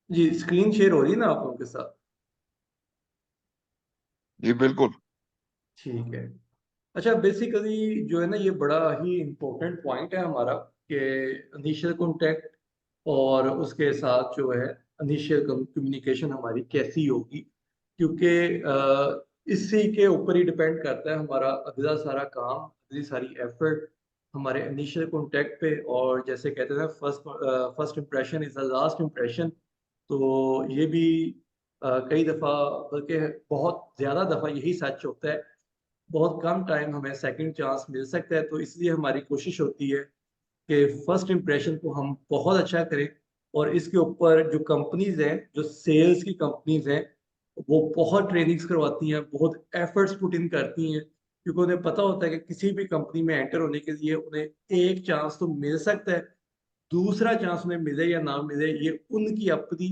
जी, screen share हो रही है ना आप लोगों के साथ? जी बिल्कुल। ठीक है। अच्छा, बेसिकली जो है ना, ये बड़ा ही इम्पोर्टेंट पॉइंट है हमारा कि इनिशियल कॉन्टैक्ट और उसके साथ जो है इनिशियल कम्युनिकेशन हमारी कैसी होगी, क्योंकि इसी के ऊपर ही डिपेंड करता है हमारा अगला सारा काम, अगली सारी एफर्ट हमारे इनिशियल कॉन्टैक्ट पे। और जैसे कहते हैं ना, first impression is the last impression. तो ये भी कई दफ़ा, बल्कि बहुत ज़्यादा दफ़ा यही सच होता है। बहुत कम टाइम हमें सेकंड चांस मिल सकता है, तो इसलिए हमारी कोशिश होती है कि फर्स्ट इंप्रेशन को हम बहुत अच्छा करें। और इसके ऊपर जो कंपनीज़ हैं, जो सेल्स की कंपनीज़ हैं, वो बहुत ट्रेनिंग्स करवाती हैं, बहुत एफर्ट्स पुट इन करती हैं, क्योंकि उन्हें पता होता है कि किसी भी कंपनी में एंटर होने के लिए उन्हें एक चांस तो मिल सकता है, दूसरा चांस उन्हें मिले या ना मिले, ये उनकी अपनी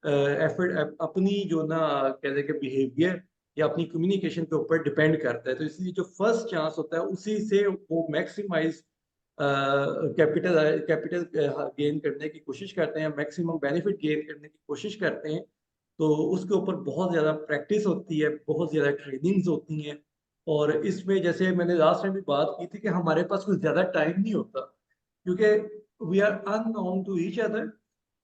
एफर्ट, अपनी जो ना कह लें कि बिहेवियर या अपनी कम्युनिकेशन के ऊपर डिपेंड करता है। तो इसलिए जो फर्स्ट चांस होता है, उसी से वो मैक्सिमाइज़ कैपिटल गेन करने की कोशिश करते हैं, मैक्सिमम बेनिफिट गेन करने की कोशिश करते हैं। तो उसके ऊपर बहुत ज़्यादा प्रैक्टिस होती है, बहुत ज़्यादा ट्रेनिंग्स होती हैं। और इसमें जैसे मैंने लास्ट टाइम भी बात की थी कि हमारे पास कुछ ज़्यादा टाइम नहीं होता, क्योंकि we are unknown to each other.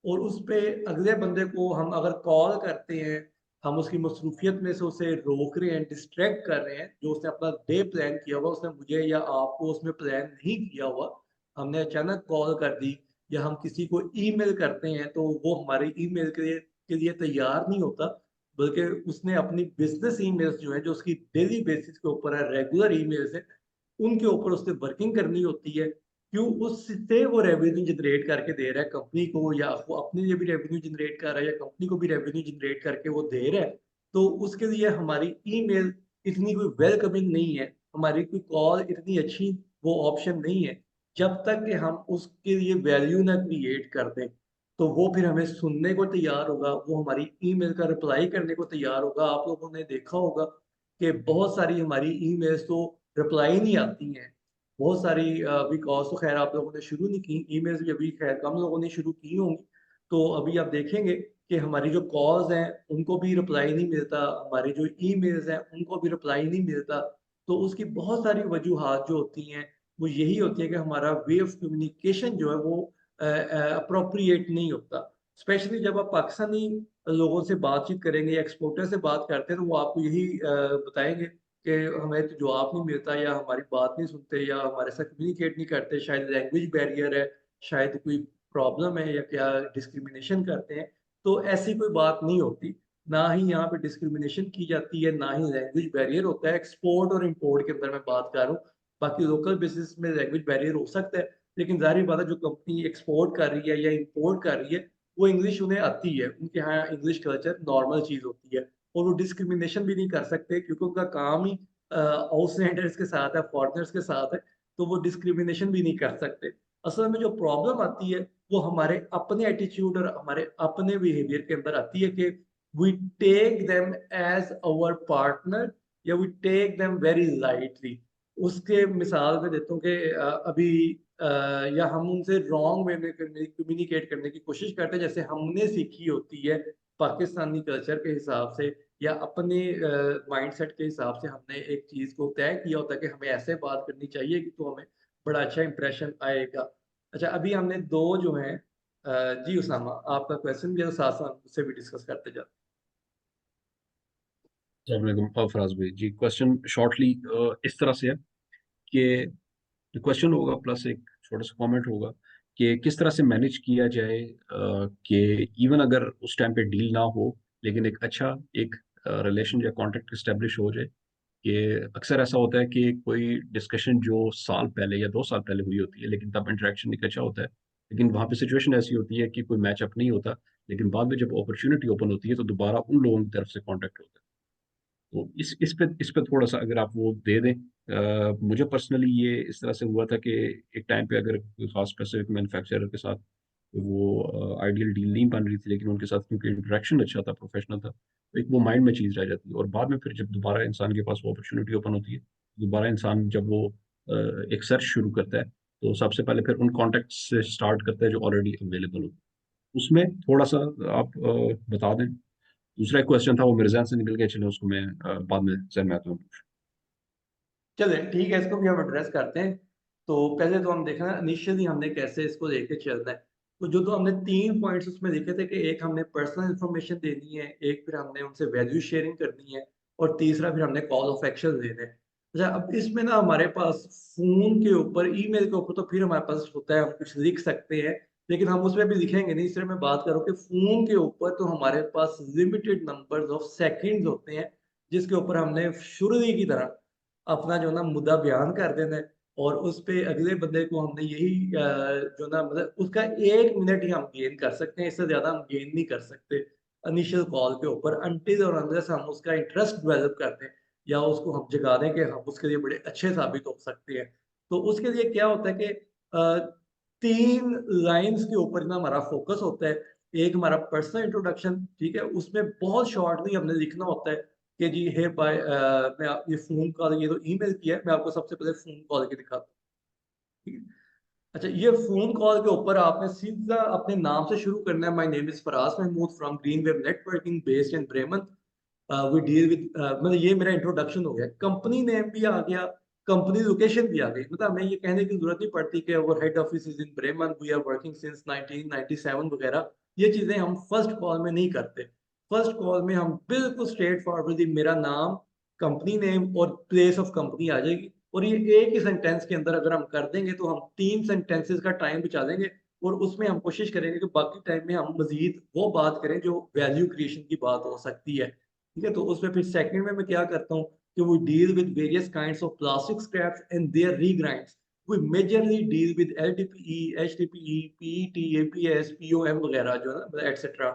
और उस पे अगले बंदे को हम अगर कॉल करते हैं, हम उसकी मसरूफियत में से उसे रोक रहे हैं, डिस्ट्रैक्ट कर रहे हैं, जो उसने अपना डे प्लान किया हुआ, उसने मुझे या आपको उसमें प्लान नहीं किया हुआ, हमने अचानक कॉल कर दी। या हम किसी को ईमेल करते हैं, तो वो हमारे ईमेल के लिए तैयार नहीं होता, बल्कि उसने अपनी बिज़नेस ईमेल्स जो हैं, जो उसकी डेली बेसिस के ऊपर है, रेगुलर ईमेल्स हैं, उनके ऊपर उसने वर्किंग करनी होती है। क्यों? उससे वो रेवेन्यू जनरेट करके दे रहा है कंपनी को, या वो अपने लिए भी रेवेन्यू जनरेट कर रहा है, या कंपनी को भी रेवेन्यू जनरेट करके वो दे रहा है। तो उसके लिए हमारी ईमेल इतनी कोई वेलकमिंग नहीं है, हमारी कोई कॉल इतनी अच्छी वो ऑप्शन नहीं है, जब तक कि हम उसके लिए वैल्यू ना क्रिएट कर दें। तो वो फिर हमें सुनने को तैयार होगा, वो हमारी ईमेल का रिप्लाई करने को तैयार होगा। आप लोगों ने देखा होगा कि बहुत सारी हमारी ईमेल्स तो रिप्लाई नहीं आती हैं। बहुत सारी अभी कॉल्स तो ख़ैर आप लोगों ने शुरू नहीं की, ईमेल्स भी अभी ख़ैर कम लोगों ने शुरू की होंगी। तो अभी आप देखेंगे कि हमारी जो कॉल्स हैं, उनको भी रिप्लाई नहीं मिलता, हमारी जो ईमेल्स हैं, उनको भी रिप्लाई नहीं मिलता। तो उसकी बहुत सारी वजूहात जो होती हैं, वो यही होती है कि हमारा वे ऑफ कम्युनिकेशन जो है वो एप्रोप्रिएट नहीं होता। स्पेशली जब आप पाकिस्तानी लोगों से बातचीत करेंगे या एक्सपोर्टर से बात करते हैं, तो वो आपको यही बताएँगे कि हमें तो जवाब नहीं मिलता, या हमारी बात नहीं सुनते, या हमारे साथ कम्युनिकेट नहीं करते, शायद लैंग्वेज बैरियर है, शायद कोई प्रॉब्लम है, या क्या डिस्क्रिमिनेशन करते हैं। तो ऐसी कोई बात नहीं होती। ना ही यहाँ पे डिस्क्रिमिनेशन की जाती है, ना ही लैंग्वेज बैरियर होता है। एक्सपोर्ट और इम्पोर्ट के अंदर मैं बात कर रहा हूँ। बाकी लोकल बिज़नेस में लैंग्वेज बैरियर हो सकता है, लेकिन ज़ाहिर-सी बात है, जो कंपनी एक्सपोर्ट कर रही है या इम्पोर्ट कर रही है, वो इंग्लिश उन्हें आती है। उनके यहाँ इंग्लिश कल्चर नॉर्मल चीज़ होती है। और वो डिस्क्रिमिनेशन भी नहीं कर सकते, क्योंकि उनका काम ही आउटसाइडर्स के साथ है, फॉरेनर्स के साथ है, तो वो डिस्क्रिमिनेशन भी नहीं कर सकते। असल में जो प्रॉब्लम आती है, वो हमारे अपने एटीट्यूड और हमारे अपने बिहेवियर के अंदर आती है कि we take them as our partner, या we take them very lightly. उसके मिसाल मैं देता हूँ कि अभी या हम उनसे रॉन्ग वे में कम्युनिकेट करने की कोशिश करते हैं, जैसे हमने सीखी होती है पाकिस्तानी कल्चर के हिसाब से, या अपने माइंडसेट के हिसाब से हमने एक चीज़ को तय किया होता है कि हमें ऐसे बात करनी चाहिए कि तो हमें बड़ा अच्छा इंप्रेशन आएगा। अच्छा, अभी हमने 2 जो हैं जी उसामा, आपका क्वेश्चन भी है, तो साथ-साथ उससे भी डिस्कस करते जाते अस्सलाम फराज भाई जी, क्वेश्चन शॉर्टली इस तरह से है कि क्वेश्चन होगा प्लस एक छोटा सा कमेंट होगा कि किस तरह से मैनेज किया जाए कि इवन अगर उस टाइम पे डील ना हो, लेकिन एक अच्छा एक रिलेशन या कांटेक्ट इस्टेब्लिश हो जाए। कि अक्सर ऐसा होता है कि कोई डिस्कशन जो साल पहले या 2 साल पहले हुई होती है, लेकिन तब इंटरेक्शन एक अच्छा होता है, लेकिन वहाँ पे सिचुएशन ऐसी होती है कि कोई मैचअप नहीं होता, लेकिन बाद में जब अपॉर्चुनिटी ओपन होती है तो दोबारा उन लोगों की तरफ से कांटेक्ट होता है। तो इस पे थोड़ा सा अगर आप वो दे दें। मुझे पर्सनली ये इस तरह से हुआ था कि एक टाइम पे अगर कोई खास स्पेसिफिक मैन्युफैक्चरर के साथ वो आइडियल डील नहीं बन रही थी, लेकिन उनके साथ क्योंकि इंटरेक्शन अच्छा था, प्रोफेशनल था, तो एक वो माइंड में चीज़ रह जाती है। और बाद में फिर जब दोबारा इंसान के पास वो अपॉर्चुनिटी ओपन होती है, दोबारा इंसान जब वो एक सर्च शुरू करता है, तो सबसे पहले फिर उन कॉन्टेक्ट से स्टार्ट करता है जो ऑलरेडी अवेलेबल हो। उसमें थोड़ा सा आप बता दें। दूसरा एक क्वेश्चन था वो मेरे जहन से निकल गया, चलो उसको मैं बाद में जहन में आता हूँ। चले ठीक है, इसको भी हम एड्रेस करते हैं। तो पहले तो हम देखना इनिशियली हमने कैसे इसको लेके चलना है। तो जो हमने 3 पॉइंट्स उसमें लिखे थे कि एक हमने पर्सनल इन्फॉर्मेशन देनी है, एक फिर हमने उनसे वैल्यू शेयरिंग करनी है और तीसरा फिर हमने कॉल ऑफ एक्शन देने हैं। अच्छा, अब इसमें ना हमारे पास फ़ोन के ऊपर, ईमेल के ऊपर तो फिर हमारे पास होता है, हम कुछ लिख सकते हैं, लेकिन हम उसमें भी लिखेंगे नहीं। सिर्फ मैं बात करूँ कि फ़ोन के ऊपर तो हमारे पास लिमिटेड नंबर्स ऑफ सेकंड्स होते हैं, जिसके ऊपर हमने शुरू की तरह अपना जो ना मुद्दा बयान कर देना है और उस पे अगले बंदे को हमने यही जो ना मतलब उसका 1 मिनट ही हम गेन कर सकते हैं, इससे ज़्यादा हम गेन नहीं कर सकते इनिशियल कॉल के ऊपर अनटिल और अनलेस हम उसका इंटरेस्ट डेवलप कर दें या उसको हम जगा दें कि हम उसके लिए बड़े अच्छे साबित हो सकते हैं। तो उसके लिए क्या होता है कि 3 लाइन्स के ऊपर ना हमारा फ़ोकस होता है। एक हमारा पर्सनल इंट्रोडक्शन, ठीक है? उसमें बहुत शॉर्टली हमने लिखना होता है कि जी हे बाय मैं आप ये फ़ोन कॉल, ये तो ईमेल किया है, मैं आपको सबसे पहले फ़ोन कॉल के दिखाता हूँ, ठीक है? अच्छा, ये फ़ोन कॉल के ऊपर आपने सीधा अपने नाम से शुरू करना है। My name is Faraz Mahmood from Green Wave networking based in Bremen. We deal with मतलब ये मेरा इंट्रोडक्शन हो गया। कंपनी नेम भी आ गया, कंपनी लोकेशन भी आ गई। मतलब हमें ये कहने की ज़रूरत नहीं पड़ती कि our head office is in Bremen, we are working since 1997 वगैरह। ये चीज़ें हम फर्स्ट कॉल में नहीं करते। फर्स्ट कॉल में हम बिल्कुल स्ट्रेट फॉरवर्डली मेरा नाम, कंपनी नेम और प्लेस ऑफ कंपनी आ जाएगी और ये एक ही सेंटेंस के अंदर अगर हम कर देंगे तो हम 3 सेंटेंसेस का टाइम बचा देंगे और उसमें हम कोशिश करेंगे कि बाकी टाइम में हम मज़ीद वो बात करें जो वैल्यू क्रिएशन की बात हो सकती है। ठीक है? तो उसमें फिर सेकंड में मैं क्या करता हूँ कि we deal with various kinds of plastic scraps and their regrinds. We majorly deal with LDPE, HDPE, PET, APS, POM वगैरह जो है ना मतलब एटसेट्रा।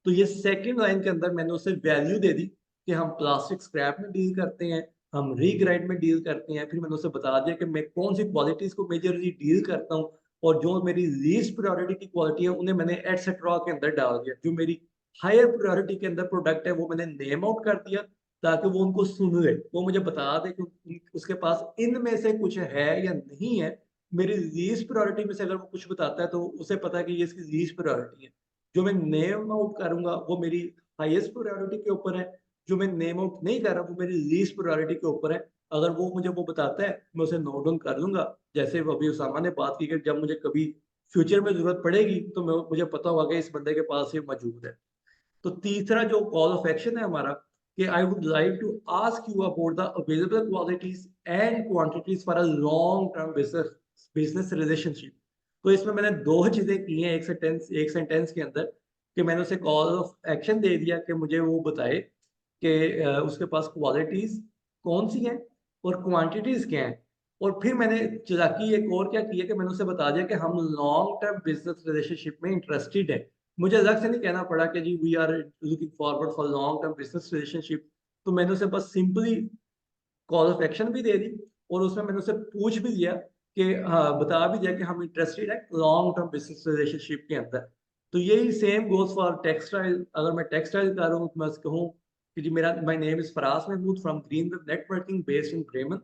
तो ये सेकंड लाइन के अंदर मैंने उसे वैल्यू दे दी कि हम प्लास्टिक स्क्रैप में डील करते हैं, हम रीग्राइंड में डील करते हैं। फिर मैंने उसे बता दिया कि मैं कौन-सी क्वालिटीज़ को मेजरली डील करता हूँ और जो मेरी लीस्ट प्रायोरिटी की क्वालिटी है उन्हें मैंने एटसेट्रा के अंदर डाल दिया। जो मेरी हायर प्रायोरिटी के अंदर प्रोडक्ट है वो मैंने नेम आउट कर दिया ताकि वो उनको सुन ले। वो मुझे बता दे कि उसके पास इनमें से कुछ है या नहीं है। मेरी लीस्ट प्रायोरिटी में से अगर वो कुछ बताता है तो उसे पता है कि ये इसकी लीस्ट प्रायोरिटी है। जो मैं नेम आउट करूँगा वो मेरी हाईएस्ट प्रायोरिटी के ऊपर है। जो मैं नेम आउट नहीं कर रहा वो मेरी लीस्ट प्रायोरिटी के ऊपर है। अगर वो मुझे वो बताता है मैं उसे नोट डाउन कर लूँगा। जैसे वो अभी उसामा ने बात की कि जब मुझे कभी फ्यूचर में ज़रूरत पड़ेगी तो मुझे पता होगा कि इस बंदे के पास ये मौजूद है। तो तीसरा जो कॉल ऑफ एक्शन है हमारा कि I would like to ask you about the available qualities and quantities for a long term business business relationship. तो इसमें मैंने 2 चीज़ें की हैं एक सेंटेंस के अंदर कि मैंने उसे कॉल ऑफ एक्शन दे दिया कि मुझे वो बताए कि उसके पास क्वालिटीज़ कौन-सी हैं और क्वांटिटीज़ क्या हैं। और फिर मैंने चालाकी एक और क्या की है कि मैंने उसे बता दिया कि हम लॉन्ग टर्म बिजनेस रिलेशनशिप में इंटरेस्टेड हैं। मुझे अलग से नहीं कहना पड़ा कि जी we are looking forward for long term business relationship. तो मैंने उसे बस सिंपली कॉल ऑफ एक्शन भी दे दी और उसमें मैंने उससे पूछ भी लिया कि हाँ, बता भी दिया कि हम इंटरेस्टेड हैं लॉन्ग टर्म बिज़नेस रिलेशनशिप के अंदर। तो यही सेम गोज़ फॉर टेक्सटाइल। अगर मैं टेक्सटाइल का हूँ तो मैं उसको कहूँ कि जी मेरा my name is Faraz Mahmood from Greenwave networking based in Bremen.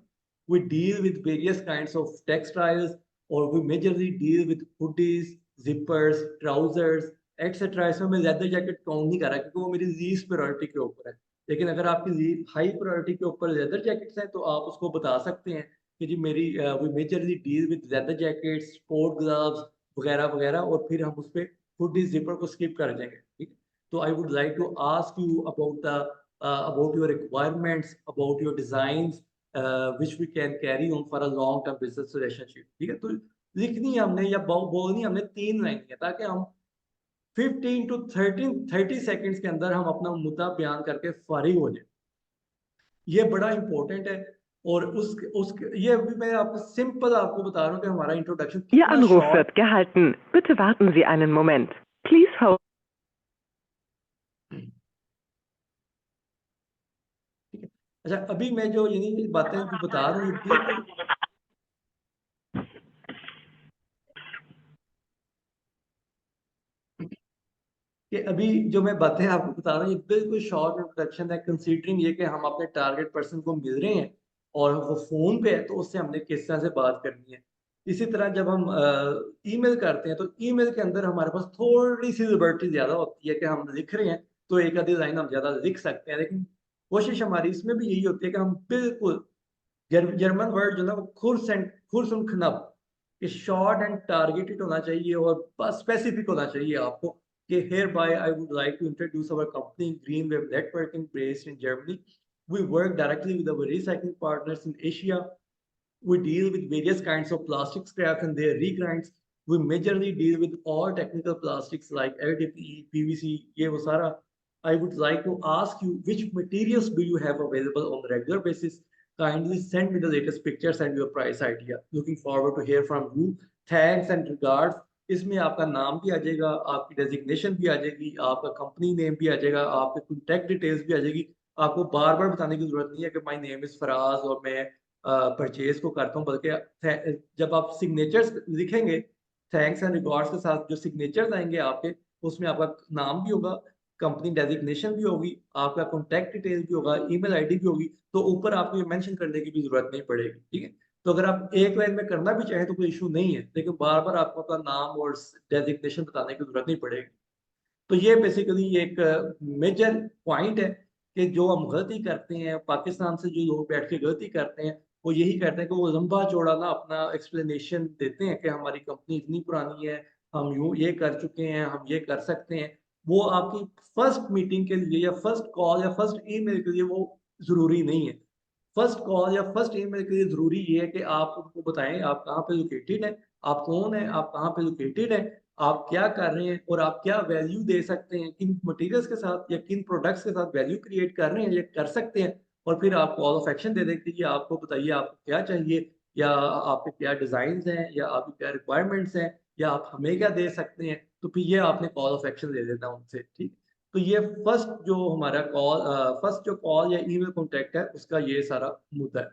We deal with various kinds of textiles or we majorly deal with hoodies, zippers, trousers, etc. इसमें मैं लेदर जैकेट काउंट नहीं कर रहा क्योंकि वो मेरी लीस्ट प्रायोरिटी के ऊपर है। लेकिन अगर आपकी हाई प्रायोरिटी के ऊपर लेदर जैकेट्स हैं तो आप उसको बता सकते हैं कि जी मेरी we majorly deal with leather jackets, sport gloves वगैरह वगैरह और फिर हम उस पे हुडी जिपर को स्किप कर जाएंगे, ठीक है? तो I would like to ask you about the about your requirements, about your designs, which we can carry on for a long term business relationship। ठीक है? तो लिखनी है हमने या बोलनी हमने 3 लाइन है ताकि हम 15 टू 30 सेकंड्स के अंदर हम अपना मुद्दा बयान करके फारिग हो जाए। ये बड़ा इंपॉर्टेंट है और उस ये अभी मैं आपको सिंपल आपको बता रहा हूँ कि हमारा इंट्रोडक्शन Ihr कितना Anruf short. wird gehalten. Bitte warten Sie einen Moment. Please hold. ठीक है? अच्छा, अभी मैं जो यानी बातें जो बता रहा हूँ ये बिल्कुल कि अभी जो मैं बातें आपको बता रहा हूँ ये बिल्कुल शॉर्ट इंट्रोडक्शन है कंसीडरिंग ये कि हम अपने टारगेट पर्सन को मिल रहे हैं और वो फ़ोन पे है तो उससे हमने किस तरह से बात करनी है। इसी तरह जब हम ईमेल करते हैं तो ईमेल के अंदर हमारे पास थोड़ी-सी लिबर्टी ज़्यादा होती है कि हम लिख रहे हैं, तो एक आधी लाइन हम ज़्यादा लिख सकते हैं, लेकिन कोशिश हमारी इसमें भी यही होती है कि हम बिल्कुल जर्मन वर्ड जो है ना वो kurz und knapp कि शॉर्ट एंड टारगेटेड होना चाहिए और बस स्पेसिफिक होना चाहिए आपको कि hereby I would like to introduce our company Greenwave Networking based in Germany. We work directly with our recycling partners in Asia. We deal with various kinds of plastic scraps and their regrinds. We majorly deal with all technical plastics like LDPE, PVC, ये वो सारा. I would like to ask you which materials do you have available on a regular basis? Kindly send me the latest pictures and your price idea. Looking forward to hear from you. Thanks and regards. इसमें आपका नाम भी आ जाएगा, आपकी designation भी आ जाएगी, आपका company name भी आ जाएगा, आपके कॉन्टैक्ट डिटेल्स भी आ जाएगी. आपको बार-बार बताने की ज़रूरत नहीं है कि माय नेम इज़ फराज और मैं परचेज़ को करता हूँ, बल्कि जब आप सिग्नेचर्स लिखेंगे, थैंक्स एंड रिगार्ड्स के साथ जो सिग्नेचर्स आएँगे आपके, उसमें आपका नाम भी होगा, कंपनी डेज़िग्नेशन भी होगी, आपका कॉन्टैक्ट डिटेल भी होगा, ईमेल आईडी भी होगी, तो ऊपर आपको ये मेंशन करने की भी ज़रूरत नहीं पड़ेगी, ठीक है? तो अगर आप एक लाइन में करना भी चाहें तो कोई इश्यू नहीं है, लेकिन बार-बार आपको अपना नाम और डेज़िग्नेशन बताने की ज़रूरत नहीं पड़ेगी। तो ये बेसिकली एक मेजर पॉइंट है कि जो हम गलती करते हैं, पाकिस्तान से जो लोग बैठ के गलती करते हैं, वो यही करते हैं कि वो लंबा-चौड़ा ना अपना एक्सप्लेनेशन देते हैं कि हमारी कंपनी इतनी पुरानी है, हम यूँ ये कर चुके हैं, हम ये कर सकते हैं। वो आपकी फर्स्ट मीटिंग के लिए या फर्स्ट कॉल या फर्स्ट ईमेल के लिए वो ज़रूरी नहीं है। फर्स्ट कॉल या फर्स्ट ईमेल के लिए ज़रूरी ये है कि आप उनको बताएँ आप कहाँ पे लोकेटेड हैं, आप कौन हैं, आप कहाँ पे लोकेटेड हैं, आप क्या कर रहे हैं और आप क्या वैल्यू दे सकते हैं, किन मटीरियल्स के साथ या किन प्रोडक्ट्स के साथ वैल्यू क्रिएट कर रहे हैं या कर सकते हैं और फिर आप कॉल ऑफ एक्शन दे दें कि आपको बताइए आपको क्या चाहिए या आपके क्या डिज़ाइन्स हैं या आपकी क्या रिक्वायरमेंट्स हैं या आप हमें क्या दे सकते हैं, तो फिर ये आपने कॉल ऑफ एक्शन दे देना उनसे, ठीक है? तो ये फर्स्ट जो कॉल या ईमेल कॉन्टैक्ट है, उसका ये सारा मुद्दा है।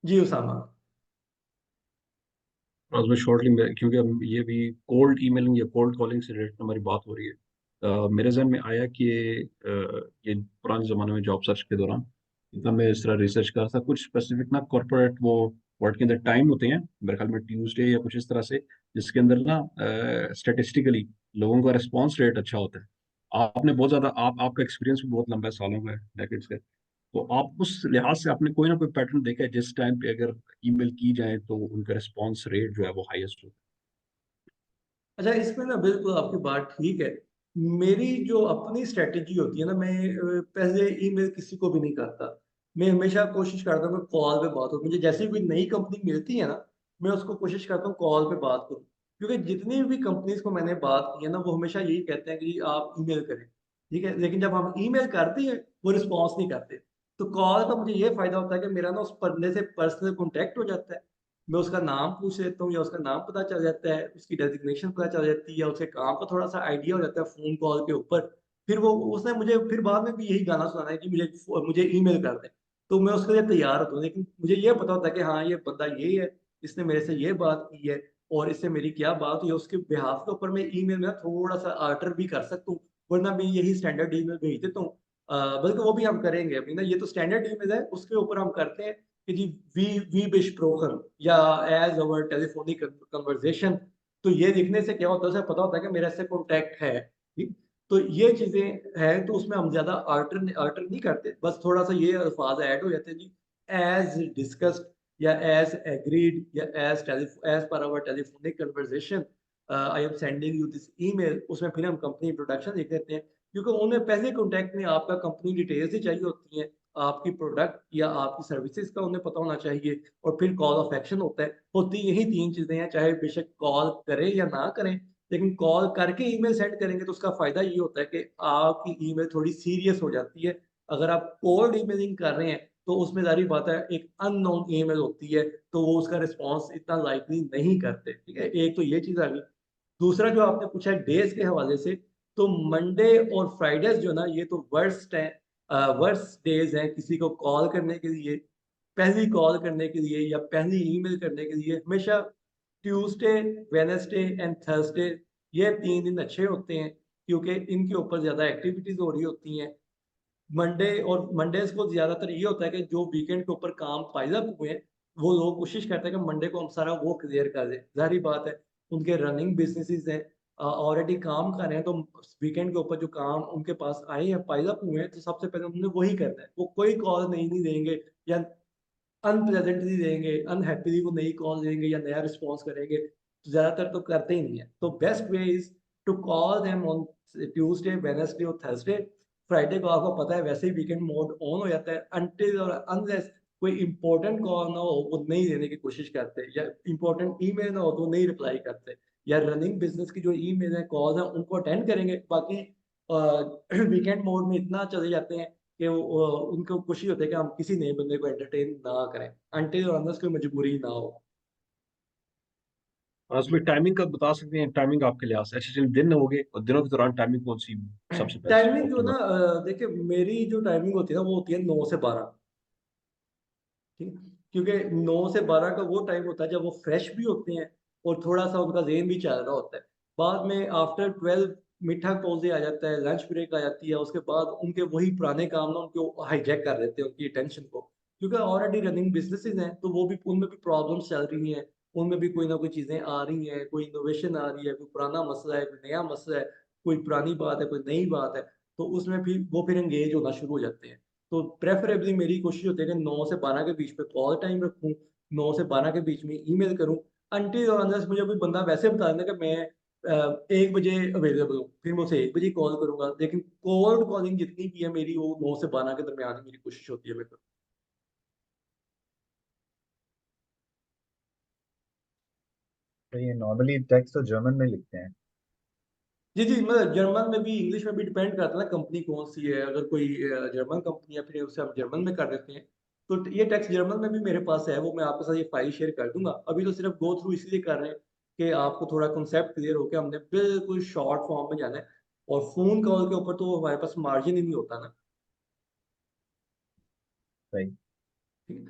जी, उसामा। उसमें शॉर्टली क्योंकि अब ये भी कोल्ड ईमेलिंग या कोल्ड कॉलिंग से रिलेटेड हमारी बात हो रही है, मेरे जहन में आया कि ये पुराने ज़माने में जॉब सर्च के दौरान इतना मैं इस तरह रिसर्च कर रहा था, कुछ स्पेसिफिक ना कॉर्पोरेट वो वर्ड के अंदर टाइम होते हैं, मेरे ख्याल में ट्यूसडे या कुछ इस तरह से, जिसके अंदर ना स्टेटिस्टिकली लोगों का रिस्पॉन्स रेट अच्छा होता है. आपने बहुत ज़्यादा आपका एक्सपीरियंस भी बहुत लंबा है, सालों का है, डेकेड्स का. तो आप उस लिहाज से आपने कोई ना कोई पैटर्न देखा है जिस टाइम पे अगर ईमेल की जाए तो उनका रिस्पांस रेट जो है वो हाईएस्ट हो? अच्छा, इसमें ना बिल्कुल आपकी बात ठीक है। मेरी जो अपनी स्ट्रैटेजी होती है ना, मैं पहले ईमेल किसी को भी नहीं करता। मैं हमेशा कोशिश करता हूँ कि कॉल पे बात हो। मुझे जैसे ही कोई नई कंपनी मिलती है ना, मैं उसको कोशिश करता हूँ कॉल पे बात करूँ। क्योंकि जितनी भी कंपनीज़ को मैंने बात की है ना, वो हमेशा यही कहते हैं कि आप ईमेल करें, ठीक है? लेकिन जब हम ईमेल करते हैं, वो रिस्पॉन्स नहीं करते। तो कॉल का मुझे ये फ़ायदा होता है कि मेरा ना उस बंदे से पर्सनल कॉन्टैक्ट हो जाता है। मैं उसका नाम पूछ लेता हूँ या उसका नाम पता चल जाता है, उसकी डेज़िग्नेशन पता चल जाती है या उसके काम का थोड़ा-सा आइडिया हो जाता है फ़ोन कॉल के ऊपर। फिर वो उसने मुझे फिर बाद में भी यही गाना सुनाना है कि मुझे ईमेल कर दें। तो मैं उसके लिए तैयार होता हूँ, लेकिन मुझे ये पता होता है कि हाँ, ये बंदा ये है, इसने मेरे से ये बात की है और इससे मेरी क्या बात हुई है, उसके बिहाफ़ के ऊपर मैं ईमेल में ना थोड़ा-सा अल्टर भी कर सकता हूँ, वरना मैं यही स्टैंडर्ड ईमेल भेज देता हूँ। बल्कि वो भी हम करेंगे अभी ना, ये तो स्टैंडर्ड ईमेल है, उसके ऊपर हम करते हैं कि जी वी besprochen या एज़ अवर टेलीफोनिक कन्वर्सेशन. तो ये लिखने से क्या होता है, उसे पता होता है कि मेरा इससे कॉन्टैक्ट है, ठीक? तो ये चीज़ें हैं, तो उसमें हम ज़्यादा अल्टर नहीं करते, बस थोड़ा-सा ये अल्फ़ाज़ ऐड हो जाते हैं जी, एज़ डिस्कस्ड या एज़ एग्रीड या as per hour telephonic conversation I am sending you this email. उसमें फिर हम कंपनी इंट्रोडक्शन लिख देते हैं, क्योंकि उन्हें पहले कॉन्टैक्ट में आपका कंपनी डिटेल्स ही चाहिए होती हैं. आपकी प्रोडक्ट या आपकी सर्विसेज़ का उन्हें पता होना चाहिए और फिर कॉल ऑफ एक्शन होता है। होती यही 3 चीज़ें हैं, चाहे बेशक कॉल करें या ना करें, लेकिन कॉल करके ईमेल सेंड करेंगे तो उसका फ़ायदा ये होता है कि आपकी ईमेल थोड़ी सीरियस हो जाती है। अगर आप कोल्ड ईमेलिंग कर रहे हैं, तो उसमें ज़ाहिर-सी बात है एक अननोन ईमेल होती है, तो वो उसका रिस्पॉन्स इतना लाइकली नहीं करते, ठीक है? एक तो ये चीज़ आ गई। दूसरा जो आपने पूछा है डेज़ के हवाले से, तो मंडे और फ्राइडेज़ जो है ना, ये तो वर्स्ट डेज़ हैं किसी को कॉल करने के लिए, पहली कॉल करने के लिए या पहली ईमेल करने के लिए. हमेशा ट्यूसडे, वेडनेसडे एंड थर्सडे, ये 3 दिन अच्छे होते हैं, क्योंकि इनके ऊपर ज़्यादा एक्टिविटीज़ हो रही होती हैं. मंडे और मंडेज को ज्यादातर ये होता है कि जो वीकेंड के ऊपर काम पाइल अप हुए हैं वो लोग कोशिश करते हैं कि मंडे को हम सारा वो क्लियर कर दें। जाहिर बात है, उनके रनिंग बिजनेसेस हैं, ऑलरेडी काम कर रहे हैं, तो वीकेंड के ऊपर जो काम उनके पास आए हैं पाइल अप हुए हैं, तो सबसे पहले उन्होंने वही करना है। वो कोई कॉल नहीं देंगे या अनप्लेजेंटली देंगे, अनहैप्पीली वो नई कॉल देंगे या नया रिस्पॉन्स करेंगे, तो ज़्यादातर तो करते ही नहीं है। तो best way is to call them on Tuesday, Wednesday और थर्सडे। फ्राइडे को आपको पता है वैसे ही वीकेंड मोड ऑन हो जाता है, अनटिल और अनलेस कोई इंपॉर्टेंट कॉल ना हो वो नहीं देने की कोशिश करते, या इंपॉर्टेंट ईमेल ना हो तो नहीं रिप्लाई करते, या रनिंग बिजनेस की जो ईमेल है कॉल है उनको अटेंड करेंगे। बाकी वीकेंड मोड में इतना चले जाते हैं कि उनको खुशी होती है कि हम किसी नए बंदे को एंटरटेन ना करें, अनटिल और अनलेस कोई मजबूरी ना हो। फराज भाई टाइमिंग का बता सकते हैं, टाइमिंग आपके लिहाज से, अच्छा चलिए दिन हो गए, और दिनों के दौरान टाइमिंग कौन सी सबसे बेस्ट टाइमिंग जो ऑप्टिमल? ना देखिए मेरी जो टाइमिंग होती है ना वो होती है 9 से 12। ठीक है, क्योंकि 9 से 12 का वो टाइम होता है जब वो फ्रेश भी होते हैं और थोड़ा सा उनका जेहन भी चल रहा होता है। बाद में आफ्टर 12 मीठा पॉज़े आ जाता है, लंच ब्रेक आ जाती है, उसके बाद उनके वही पुराने काम ना उनको हाईजैक कर देते हैं उनकी अटेंशन को। क्योंकि ऑलरेडी रनिंग बिज़नेसेस हैं, तो वो भी उनमें भी प्रॉब्लम्स चल रही हैं, उनमें भी कोई ना कोई चीज़ें आ रही हैं, कोई इनोवेशन आ रही है, कोई पुराना मसला है, कोई नया मसला है, कोई पुरानी बात है, कोई नई बात है, तो उसमें भी वो फिर एंगेज होना शुरू हो जाते हैं। तो प्रेफ़रेबली मेरी कोशिश होती है कि 9 से 12 के बीच में कॉल टाइम रखूँ, 9 से 12 के बीच में ईमेल करूँ, अनटिल और अनलेस मुझे कोई बंदा वैसे बता देना कि मैं 1 बजे अवेलेबल हूँ, फिर मैं उसे 1 बजे ही कॉल करूँगा। लेकिन कोल्ड कॉलिंग जितनी भी है मेरी वो 9 से 12 के दरमियान ही मेरी कोशिश होती है मैं करूँ। तो ये नॉर्मली टेक्स्ट तो जर्मन में लिखते हैं। जी, जी, मतलब जर्मन में भी इंग्लिश में भी डिपेंड करता है ना कंपनी कौन-सी है। अगर कोई जर्मन कंपनी है फिर उसे हम जर्मन में कर देते हैं। तो ये टेक्स्ट जर्मन में भी मेरे पास है, वो मैं आपके साथ ये फ़ाइल शेयर कर दूँगा। अभी तो सिर्फ़ गो थ्रू इसलिए कर रहे हैं कि आपको थोड़ा कॉन्सेप्ट क्लियर हो के हमने बिल्कुल शॉर्ट फॉर्म में जाना है, और फ़ोन कॉल के ऊपर तो हमारे पास मार्जिन ही नहीं होता ना। सही। ठीक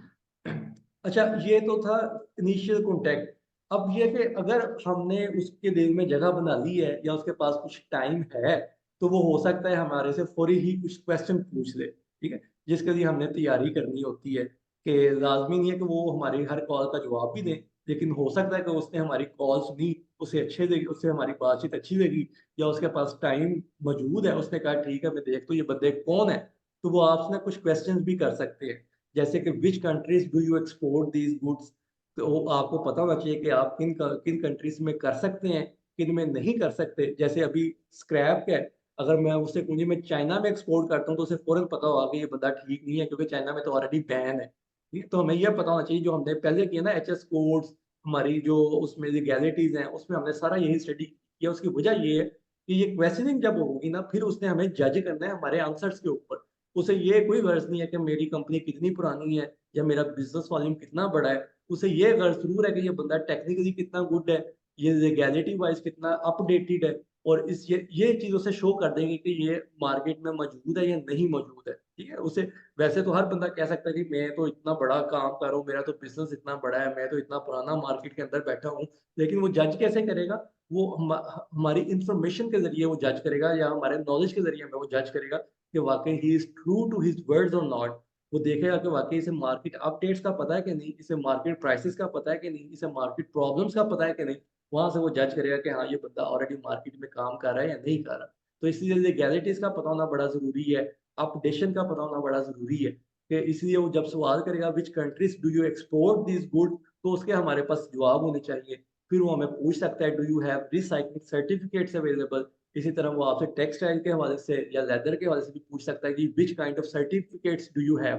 है। अच्छा, ये तो था इनिशियल कॉन्टैक्ट। अब ये कि अगर हमने उसके दिल में जगह बना ली है या उसके पास कुछ टाइम है, तो वो हो सकता है हमारे से फौरी ही कुछ क्वेश्चन पूछ ले, ठीक है? जिसके लिए हमने तैयारी करनी होती है कि लाज़मी नहीं है कि वो हमारी हर कॉल का जवाब भी दें, लेकिन हो सकता है कि उसने हमारी कॉल सुनी, उसे अच्छे लगी, उसे हमारी बातचीत अच्छी लगी, या उसके पास टाइम मौजूद है, उसने कहा ठीक है मैं देखता हूँ ये बंदे कौन है, तो वो आपसे ना कुछ क्वेश्चंस भी कर सकते हैं। जैसे कि which countries do you export these goods? तो आपको पता होना चाहिए कि आप किन कंट्रीज़ में कर सकते हैं, किन में नहीं कर सकते। जैसे अभी स्क्रैप है, अगर मैं उससे पूँजी मैं चाइना में एक्सपोर्ट करता हूँ, तो उसे फ़ौरन पता होगा कि ये बंदा ठीक नहीं है क्योंकि चाइना में तो ऑलरेडी बैन है। ठीक है? तो हमें ये पता होना चाहिए जो हमने पहले किया ना एचएस कोड्स, हमारी जो उसमें लीगैलिटीज़ हैं, उसमें हमने सारा यही स्टडी किया। उसकी वजह ये है कि ये क्वेश्चनिंग जब होगी ना, फिर उसने हमें जज करना है हमारे आंसर्स के ऊपर। उसे ये कोई गर्ज़ नहीं है कि मेरी कंपनी कितनी पुरानी है या मेरा बिज़नेस वॉल्यूम कितना बड़ा है। उसे ये गर्ज़ ज़रूर है कि ये बंदा टेक्निकली कितना गुड है, ये लीगैलिटी वाइज़ कितना अपडेटेड है, और इस ये चीज़ उसे शो कर देंगे कि ये मार्केट में मौजूद है या नहीं मौजूद है, ठीक है? उसे वैसे तो हर बंदा कह सकता है कि मैं तो इतना बड़ा काम कर रहा हूँ, मेरा तो बिज़नेस इतना बड़ा है, मैं तो इतना पुराना मार्केट के अंदर बैठा हूँ। लेकिन वो जज कैसे करेगा? वो हमारी इन्फॉर्मेशन के ज़रिए वो जज करेगा, या हमारे नॉलेज के ज़रिए हमें वो जज करेगा कि वाक़ई he is true to his words और नॉट। वो देखेगा कि वाक़ई इसे मार्केट अपडेट्स का पता है कि नहीं, इसे मार्केट प्राइसेज़ का पता है कि नहीं, इसे मार्केट प्रॉब्लम्स का पता है कि नहीं। वहाँ से वो जज करेगा कि हाँ, ये बंदा ऑलरेडी मार्केट में काम कर रहा है या नहीं कर रहा। तो इसलिए लीगैलिटीज़ का पता होना बड़ा ज़रूरी है, अपडेशन का पता होना बड़ा ज़रूरी है, कि इसलिए वो जब सवाल करेगा which countries do you export this good, तो उसके हमारे पास जवाब होने चाहिए। फिर वो हमें पूछ सकता है do you have recycling certificates available? इसी तरह वो आपसे टेक्सटाइल के हवाले से या लेदर के हवाले से भी पूछ सकता है कि which kind of certificates do you have?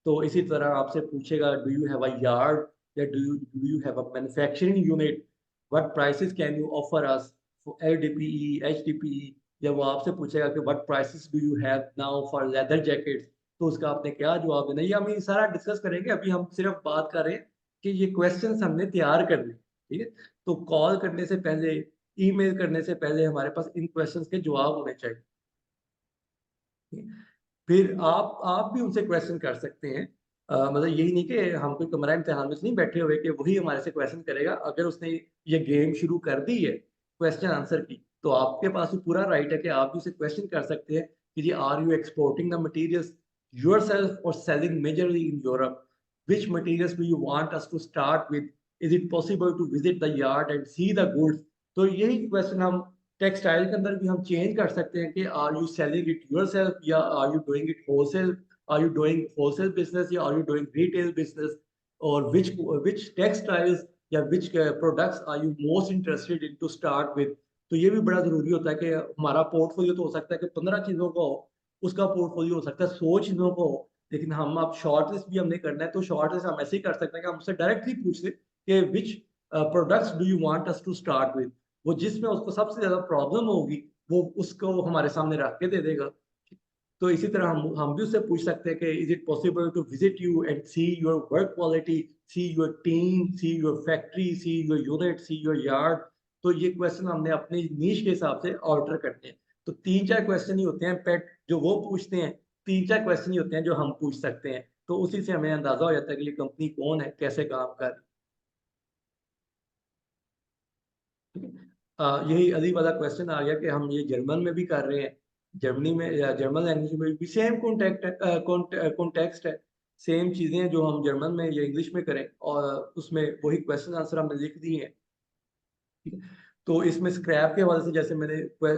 तो इसी तरह आपसे पूछेगा do you have a yard, या do you have a manufacturing unit? What prices can you offer us for LDPE, HDPE? या वो आपसे पूछेगा कि what prices do you have now for leather jackets? तो उसका आपने क्या जवाब देना है? ये हम ये सारा डिस्कस करेंगे। अभी हम सिर्फ बात कर रहे हैं कि ये क्वेश्चंस हमने तैयार करने हैं, ठीक है? तो कॉल करने से पहले, ईमेल करने से पहले हमारे पास इन क्वेश्चंस के जवाब होने चाहिए। फिर आप भी उनसे क्वेश्चन कर सकते हैं। मतलब यही नहीं कि हम कोई कमरा इम्तिहान में से नहीं बैठे हुए कि वही हमारे से क्वेश्चन करेगा। अगर उसने ये गेम शुरू कर दी है क्वेश्चन आंसर की, तो आपके पास भी पूरा राइट है कि आप भी उसे क्वेश्चन कर सकते हैं। कि जी are you exporting the materials yourself or selling majorly in Europe? Which materials do you want us to start with? Is it possible to visit the yard and see the goods? तो यही question हम textile के अंदर भी हम change कर सकते हैं कि are you selling it yourself या are you doing it wholesale, are you doing wholesale business या are you doing retail business, और which textiles या which products are you most interested in to start with? तो ये भी बड़ा ज़रूरी होता है कि हमारा पोर्टफोलियो तो हो सकता है कि 15 चीज़ों का हो, उसका पोर्टफोलियो हो सकता है 100 चीज़ों का हो, लेकिन हम अब शॉर्ट लिस्ट भी हमने करना है, तो शॉर्ट लिस्ट हम ऐसे ही कर सकते हैं कि हम उससे डायरेक्टली पूछ लें कि which products do you want us to start with. वो जिसमें उसको सबसे ज़्यादा प्रॉब्लम होगी, वो उसको हमारे सामने रख के दे देगा। तो इसी तरह हम भी उससे पूछ सकते हैं कि is it possible to visit you and see your work quality, see your team, see your factory, see your unit, see your yard. तो ये क्वेश्चन हमने अपनी नीश के हिसाब से ऑल्टर करते हैं। तो 3-4 क्वेश्चन ही होते हैं पेट जो वो पूछते हैं, 3-4 क्वेश्चन ही होते हैं जो हम पूछ सकते हैं। तो उसी से हमें अंदाजा हो जाता है कि ये कंपनी कौन है, कैसे काम कर रही है। यही अली वाला क्वेश्चन आ गया कि हम ये जर्मन में भी कर रहे हैं, जर्मनी में या जर्मन लैंग्वेज में भी सेम कॉन्टेक्स्ट है, सेम चीज़ें जो हम जर्मन में या इंग्लिश में करें, और उसमें वही क्वेश्चन आंसर हमने लिख दिए हैं। ठीक है? तो इसमें स्क्रैप के हवाले से जैसे मैंने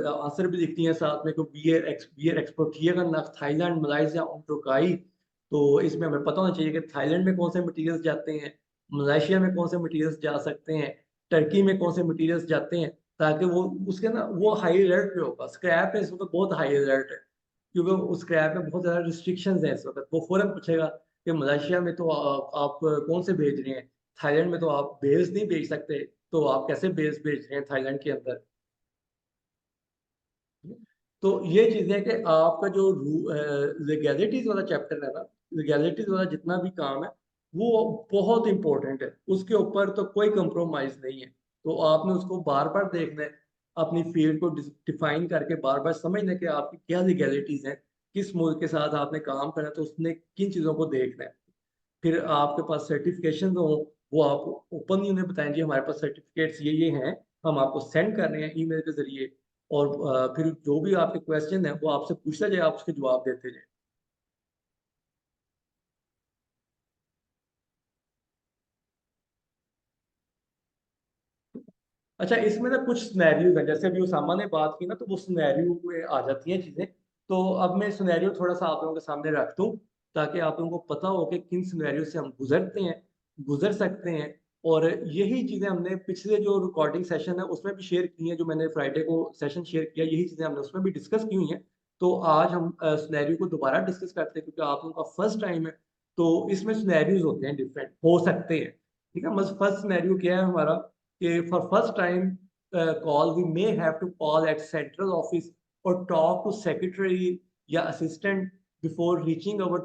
आंसर भी लिख दिए हैं साथ में, को बियर एक्सपोर्ट किएगा ना थाईलैंड, मलाइशिया और तुर्काई। तो इसमें हमें पता होना चाहिए कि थाईलैंड में कौन से मटेरियल्स जाते हैं, मलेशिया में कौन से मटेरियल्स जा सकते हैं, टर्की में कौन से मटेरियल्स जाते हैं, ताकि वो उसके ना वो हाई अलर्ट पे होगा। स्क्रैप है इस वक्त बहुत हाई अलर्ट है, क्योंकि उस स्क्रैप में बहुत ज़्यादा रिस्ट्रिक्शंस हैं इस वक्त। वो फ़ौरन पूछेगा कि मलेशिया में तो आप कौन से भेज रहे हैं, थाईलैंड में तो आप बेल्स नहीं भेज सकते, तो आप कैसे बेल्स भेज रहे हैं थाईलैंड के अंदर। तो ये चीज़ें कि आपका जो लीगैलिटीज़ वाला चैप्टर है ना, लीगैलिटीज़ वाला जितना भी काम है, वो बहुत इंपॉर्टेंट है। उसके ऊपर तो कोई कंप्रोमाइज़ नहीं है। तो आपने उसको बार-बार देखना है, अपनी फ़ील्ड को डिफ़ाइन करके बार-बार समझना है कि आपकी क्या लीगैलिटीज़ हैं, किस मुल्क के साथ आपने काम करना है, तो उसने किन चीज़ों को देखना है। फिर आपके पास सर्टिफ़िकेशंस हों, वो आप ओपनली उन्हें बताएँ, जी हमारे पास सर्टिफ़िकेट्स ये हैं, हम आपको सेंड कर रहे हैं ईमेल के ज़रिए, और फिर जो भी आपके क्वेश्चन हैं, वो आपसे पूछा जाए, आप उसके जवाब देते जाएँ। अच्छा, इसमें ना कुछ सिनेरियोज़ हैं, जैसे अभी उसामा ने बात की ना, तो वो सिनेरियो में आ जाती हैं चीज़ें। तो अब मैं सिनेरियो थोड़ा-सा आप लोगों के सामने रख दूँ, ताकि आप लोगों को पता हो कि किन सिनेरियो से हम गुज़रते हैं, गुज़र सकते हैं। और यही चीज़ें हमने पिछले जो रिकॉर्डिंग सेशन है, उसमें भी शेयर की हैं, जो मैंने फ्राइडे को सेशन शेयर किया, यही चीज़ें हमने उसमें भी डिस्कस की हुई हैं। तो आज हम सिनेरियो को दोबारा डिस्कस करते हैं, क्योंकि आप लोगों का फर्स्ट टाइम है, तो इसमें सिनेरियोज़ होते हैं डिफरेंट, हो सकते हैं। ठीक है? बस फर्स्ट सिनेरियो क्या है हमारा, for first time call, we may have to call at central office or talk to secretary या assistant before reaching our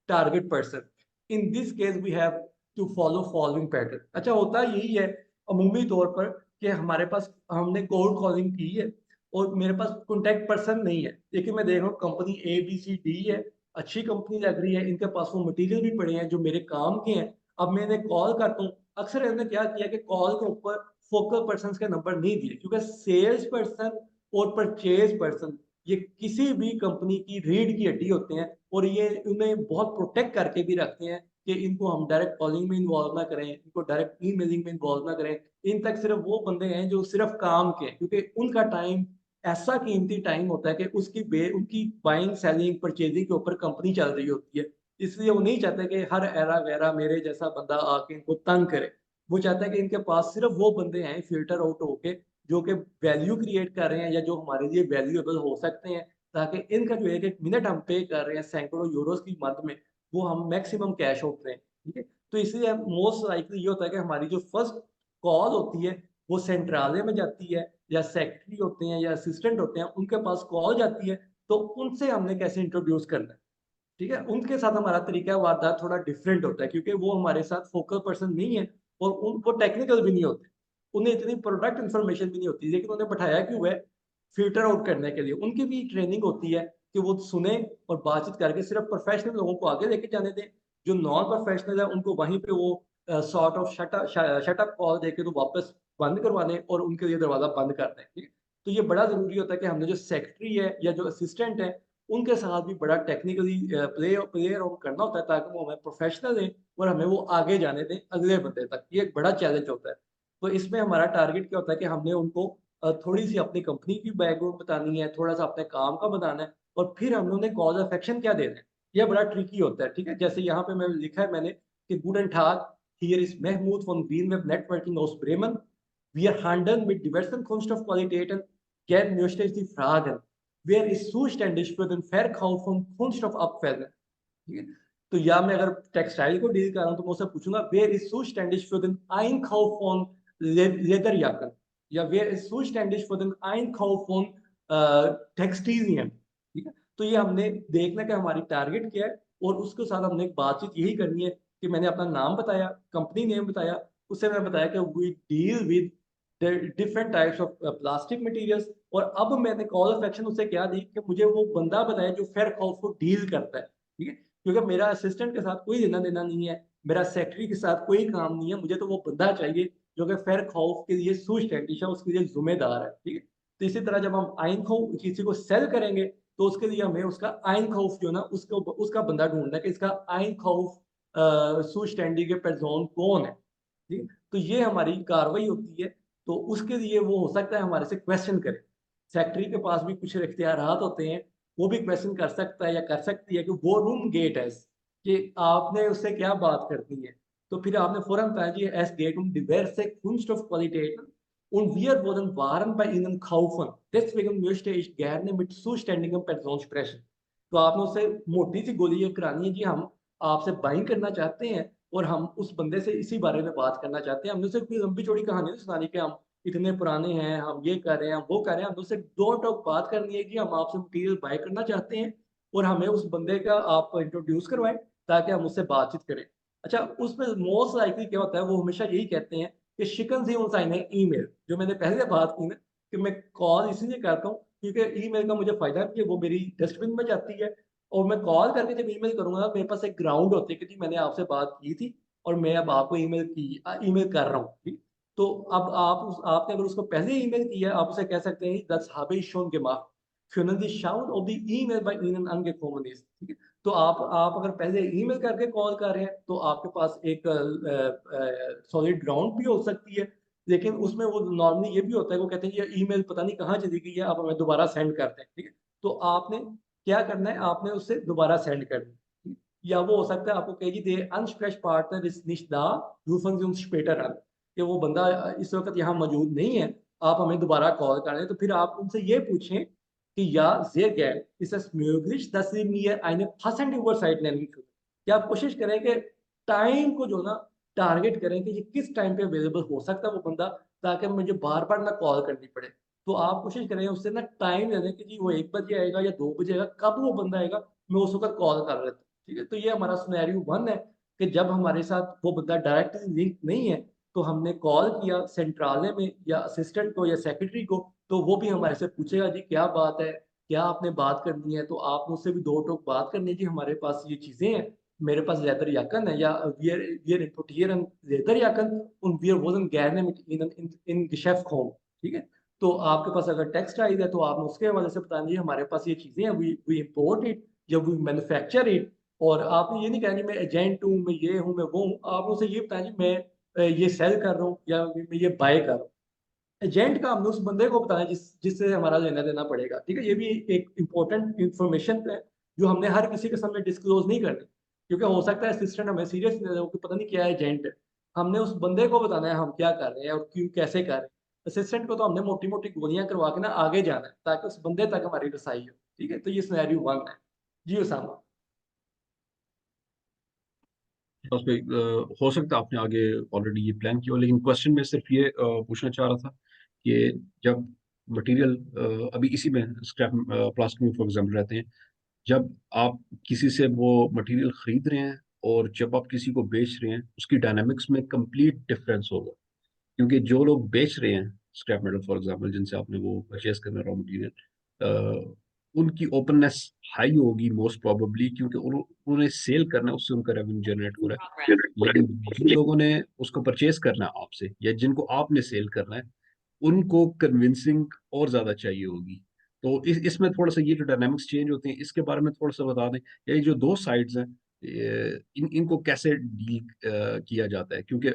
target person. In this case, we have to follow following pattern. अच्छा, होता यही है अमूमी तौर पर कि हमारे पास हमने कोल्ड कॉलिंग की है और मेरे पास कॉन्टैक्ट पर्सन नहीं है, लेकिन मैं देख रहा हूँ company A B C D है, अच्छी कंपनी लग रही है, इनके पास वो मटेरियल भी पड़े हैं जो मेरे काम के हैं। अब मैं इन्हें कॉल करता हूँ, अक्सर इन्होंने क्या किया कि कॉल के ऊपर फोकल पर्सन्स के नंबर नहीं दिए, क्योंकि सेल्स पर्सन और परचेज पर्सन ये किसी भी कंपनी की रीढ़ की हड्डी होते हैं, और ये उन्हें बहुत प्रोटेक्ट करके भी रखते हैं कि इनको हम डायरेक्ट कॉलिंग में इन्वॉल्व ना करें, इनको डायरेक्ट ईमेलिंग में इन्वॉल्व ना करें। इन तक सिर्फ वो बंदे हैं जो सिर्फ काम के हैं, क्योंकि उनका टाइम ऐसा कीमती टाइम होता है कि उनकी बाइंग, सेलिंग, परचेजिंग के ऊपर कंपनी चल रही होती है। इसलिए वो नहीं चाहते कि हर एरा-गैरा मेरे जैसा बंदा आके इनको तंग करे। वो चाहता है कि इनके पास सिर्फ वो बंदे आएँ फ़िल्टर आउट होके, जो कि वैल्यू क्रिएट कर रहे हैं या जो हमारे लिए वैल्यूएबल हो सकते हैं, ताकि इनका जो 1-1 मिनट हम पे कर रहे हैं सैकड़ों यूरोज़ की मद में, वो हम मैक्सिमम कैश आउट करें। ठीक है? तो इसलिए मोस्ट लाइकली ये होता है कि हमारी जो फर्स्ट कॉल होती है, वो सेंट्राले में जाती है, या सेक्रेटरी होते हैं या असिस्टेंट होते हैं, उनके पास कॉल जाती है, तो उनसे हमने कैसे इंट्रोड्यूस करना है। ठीक है? उनके साथ हमारा तरीका वारदात थोड़ा डिफरेंट होता है, क्योंकि वो हमारे साथ फोकल पर्सन नहीं है और वो टेक्निकल भी नहीं होते। उन्हें इतनी प्रोडक्ट इन्फॉर्मेशन भी नहीं होती, लेकिन उन्हें बैठाया क्यों है? फ़िल्टर आउट करने के लिए। उनकी भी ट्रेनिंग होती है कि वो सुने और बातचीत करके सिर्फ़ प्रोफ़ेशनल लोगों को आगे लेके जाने दें। जो नॉन प्रोफ़ेशनल है, उनको वहीं पे वो sort of shut up call देके तो वापस बंद करवा दें और उनके लिए दरवाज़ा बंद कर दें। ठीक है? तो ये बड़ा ज़रूरी होता है कि हमने जो सेक्रेटरी है या जो असिस्टेंट है, उनके साथ भी बड़ा टेक्निकली प्ले अराउंड करना होता है ताकि वो हमें प्रोफेशनल दें और हमें वो आगे जाने दें अगले बंदे तक। ये एक बड़ा चैलेंज होता है। तो इसमें हमारा टारगेट क्या होता है कि हमने उनको थोड़ी-सी अपनी कंपनी की बैकग्राउंड बतानी है, थोड़ा-सा अपने काम का बताना है और फिर हमने उन्हें कॉल ऑफ एक्शन क्या देना है। ये बड़ा ट्रिकी होता है, ठीक है? जैसे यहाँ पे मैं लिखा है मैंने कि Guten Tag, hier ist Mehmood von Beamweb Networking aus Bremen. Wir handeln mit diversen Kunststoffqualitäten. Gern möchte ich Sie fragen, wer ist zuständig für den Verkauf von Kunststoffabfällen? ठीक है? तो या मैं अगर टेक्सटाइल को डील कर रहा हूँ तो मैं उससे पूछूंगा where is zuständig für den Einkauf von Lederjacken या where is zuständig für den Einkauf von Textilien। ठीक है? तो ये हमने देखना कि हमारी टारगेट क्या है और उसके साथ हमने एक बातचीत यही करनी है कि मैंने अपना नाम बताया, कंपनी नेम बताया, उससे मैंने बताया कि we deal with different types of plastic materials और अब मैंने कॉल ऑफ एक्शन उससे क्या दी कि मुझे वो बंदा बताया जो फेयर खौफ को डील करता है। ठीक है? क्योंकि मेरा असिस्टेंट के साथ कोई लेना देना नहीं है, मेरा सेक्रेटरी के साथ कोई काम नहीं है, मुझे तो वो बंदा चाहिए जो कि फेयर खौफ के लिए सुस्टैंडिश है, उसके लिए जिम्मेदार है। ठीक है? तो इसी तरह जब हम आइन खौफ किसी को सेल करेंगे तो उसके लिए हमें उसका आइन खौफ जो है ना उसको उसका बंदा ढूंढना है कि इसका आइन खौफ सुस्टैंडी के पेरजोन कौन है। ठीक है? तो ये हमारी कार्रवाई होती है। तो उसके लिए वो हो सकता है हमारे से क्वेश्चन करे। सेक्रेटरी के पास भी कुछ इख्तियारात होते हैं, वो भी क्वेश्चन कर सकता है या कर सकती है कि वो रूम गेट है कि आपने उससे क्या बात करनी है। तो फिर आपने फ़ौरन बताया G S geht um diverse Kunststoffqualitäten und wir wurden Waren bei Ihnen kaufen. Deswegen möchte ich gerne mit zuständigen Person sprechen. तो आपने उससे मोटी सी गोली ये करानी है जी हम आपसे बाइंग करना चाहते हैं और हम उस बंदे से इसी बारे में बात करना चाहते हैं। हमने उसे कोई लंबी चौड़ी कहानी नहीं सुनानी कि हम इतने पुराने हैं, हम ये कर रहे हैं, हम वो कर रहे हैं। हमने उससे डोर टॉक बात करनी है कि हम आपसे मटीरियल बाय करना चाहते हैं और हमें उस बंदे का आप इंट्रोड्यूस करवाएँ ताकि हम उससे बातचीत करें। अच्छा, उसमें मोस्ट लाइकली क्या होता है वो हमेशा यही कहते हैं कि शिकन सी उन साइन है ईमेल जो मैंने पहले बात की ना कि मैं कॉल इसलिए करता हूँ क्योंकि ईमेल का मुझे फ़ायदा भी है, वो मेरी डस्टबिन में जाती है और मैं कॉल करके जब ईमेल करूँगा मेरे पास एक ग्राउंड होती है कि जी मैंने आपसे बात की थी और मैं अब आपको ईमेल कर रहा हूँ, ठीक? तो अब आपने अगर उसको पहले ईमेल किया, आप उसे कह सकते हैं das habe ich schon gemacht. Können Sie schauen, ob die E-Mail bei Ihnen angekommen ist? ठीक है? तो आप अगर पहले ईमेल करके कॉल कर रहे हैं, तो आपके पास एक सॉलिड ग्राउंड भी हो सकती है, लेकिन उसमें वो नॉर्मली ये भी होता है, वो कहते हैं ये ईमेल पता नहीं कहाँ चली गई है, आप हमें दोबारा सेंड कर दें, ठीक है? तो आपने क्या करना है, आपने उससे दोबारा सेंड करनी है, ठीक? या वो हो सकता है आपको कहे जी der Ansprechpartner ist nicht da, rufen Sie uns später an। कि वो बंदा इस वक़्त यहाँ मौजूद नहीं है, आप हमें दोबारा कॉल कर लें, तो फिर आप उनसे ये पूछें कि या sehr gern ist es möglich, dass Sie mir eine passende Uhrzeit nennen können? कि आप कोशिश करें कि टाइम को जो ना टारगेट करें कि ये किस टाइम पे अवेलेबल हो सकता है वो बंदा, ताकि मुझे बार-बार ना कॉल करनी पड़े। तो आप कोशिश करें उससे ना टाइम ले लें कि जी वो 1 बजे आएगा या 2 बजे आएगा, कब वो बंदा आएगा, मैं उस वक़्त कॉल कर लेता हूँ, ठीक है? तो ये हमारा सिनेरियो 1 है कि जब हमारे साथ वो बंदा डायरेक्टली लिंक नहीं है, तो हमने कॉल किया सेंट्राले में या असिस्टेंट को या सेक्रेटरी को, तो वो भी हमारे से पूछेगा जी क्या बात है? क्या आपने बात करनी है? तो आप मुझसे भी 2 टोक बात करनी है जी हमारे पास ये चीज़ें हैं, मेरे पास Lederjacken है या wir importieren Lederjacken und wir wollen gerne mit Ihnen in Geschäft kommen, ठीक है? तो आपके पास अगर टेक्सटाइल है तो आपने उसके हवाले से बताना जी हमारे पास ये चीज़ें हैं, वी इम्पोर्ट इट या वी मैन्युफैक्चर इट। और आपने ये नहीं कहना जी मैं एजेंट हूँ, मैं ये हूँ, मैं वो हूँ। आपने उसे ये बताया जी मैं ये सेल कर रहा हूँ या मैं ये बाय कर रहा हूँ। एजेंट का हमने उस बंदे को बताना है जिससे हमारा लेना-देना पड़ेगा, ठीक है? ये भी एक इम्पोर्टेंट इन्फॉर्मेशन है, जो हमने हर किसी के सामने डिस्क्लोज़ नहीं करनी, क्योंकि हो सकता है असिस्टेंट हमें सीरियस ले ले कि पता नहीं क्या एजेंट है। हमने उस बंदे को बताना है हम क्या कर रहे हैं और क्यों कैसे कर रहे हैं। असिस्टेंट को तो हमने मोटी-मोटी गोलियाँ करवा के ना आगे जाना है, ताकि उस बंदे तक हमारी रसाई हो, ठीक है? तो ये सिनेरियो 1 है। जी, उसामा। बस भाई हो सकता है आपने आगे ऑलरेडी ये प्लान किया हो, लेकिन क्वेश्चन में सिर्फ ये पूछना चाह रहा था कि जब मटेरियल अभी इसी में स्क्रैप प्लास्टिक में फॉर एग्जाम्पल रहते हैं, जब आप किसी से वो मटेरियल खरीद रहे हैं और जब आप किसी को बेच रहे हैं, उसकी डायनामिक्स में कंप्लीट डिफरेंस होगा। क्योंकि जो लोग बेच रहे हैं स्क्रैप मेटल फॉर एग्जांपल, जिनसे आपने वो परचेज करना रॉ मटेरियल, उनकी ओपननेस हाई होगी मोस्ट प्रोबेबली, क्योंकि उन्हें सेल करना है, उससे उनका रेवेन्यू जनरेट हो रहा है। लेकिन जिन लोगों ने उसको परचेज करना है आपसे या जिनको आपने सेल करना है, उनको कन्विंसिंग और ज्यादा चाहिए होगी। तो इसमें थोड़ा सा ये जो डायनामिक्स चेंज होते हैं इसके बारे में थोड़ा सा बता दें, ये जो दो साइड्स हैं इनको कैसे डील किया जाता है, क्योंकि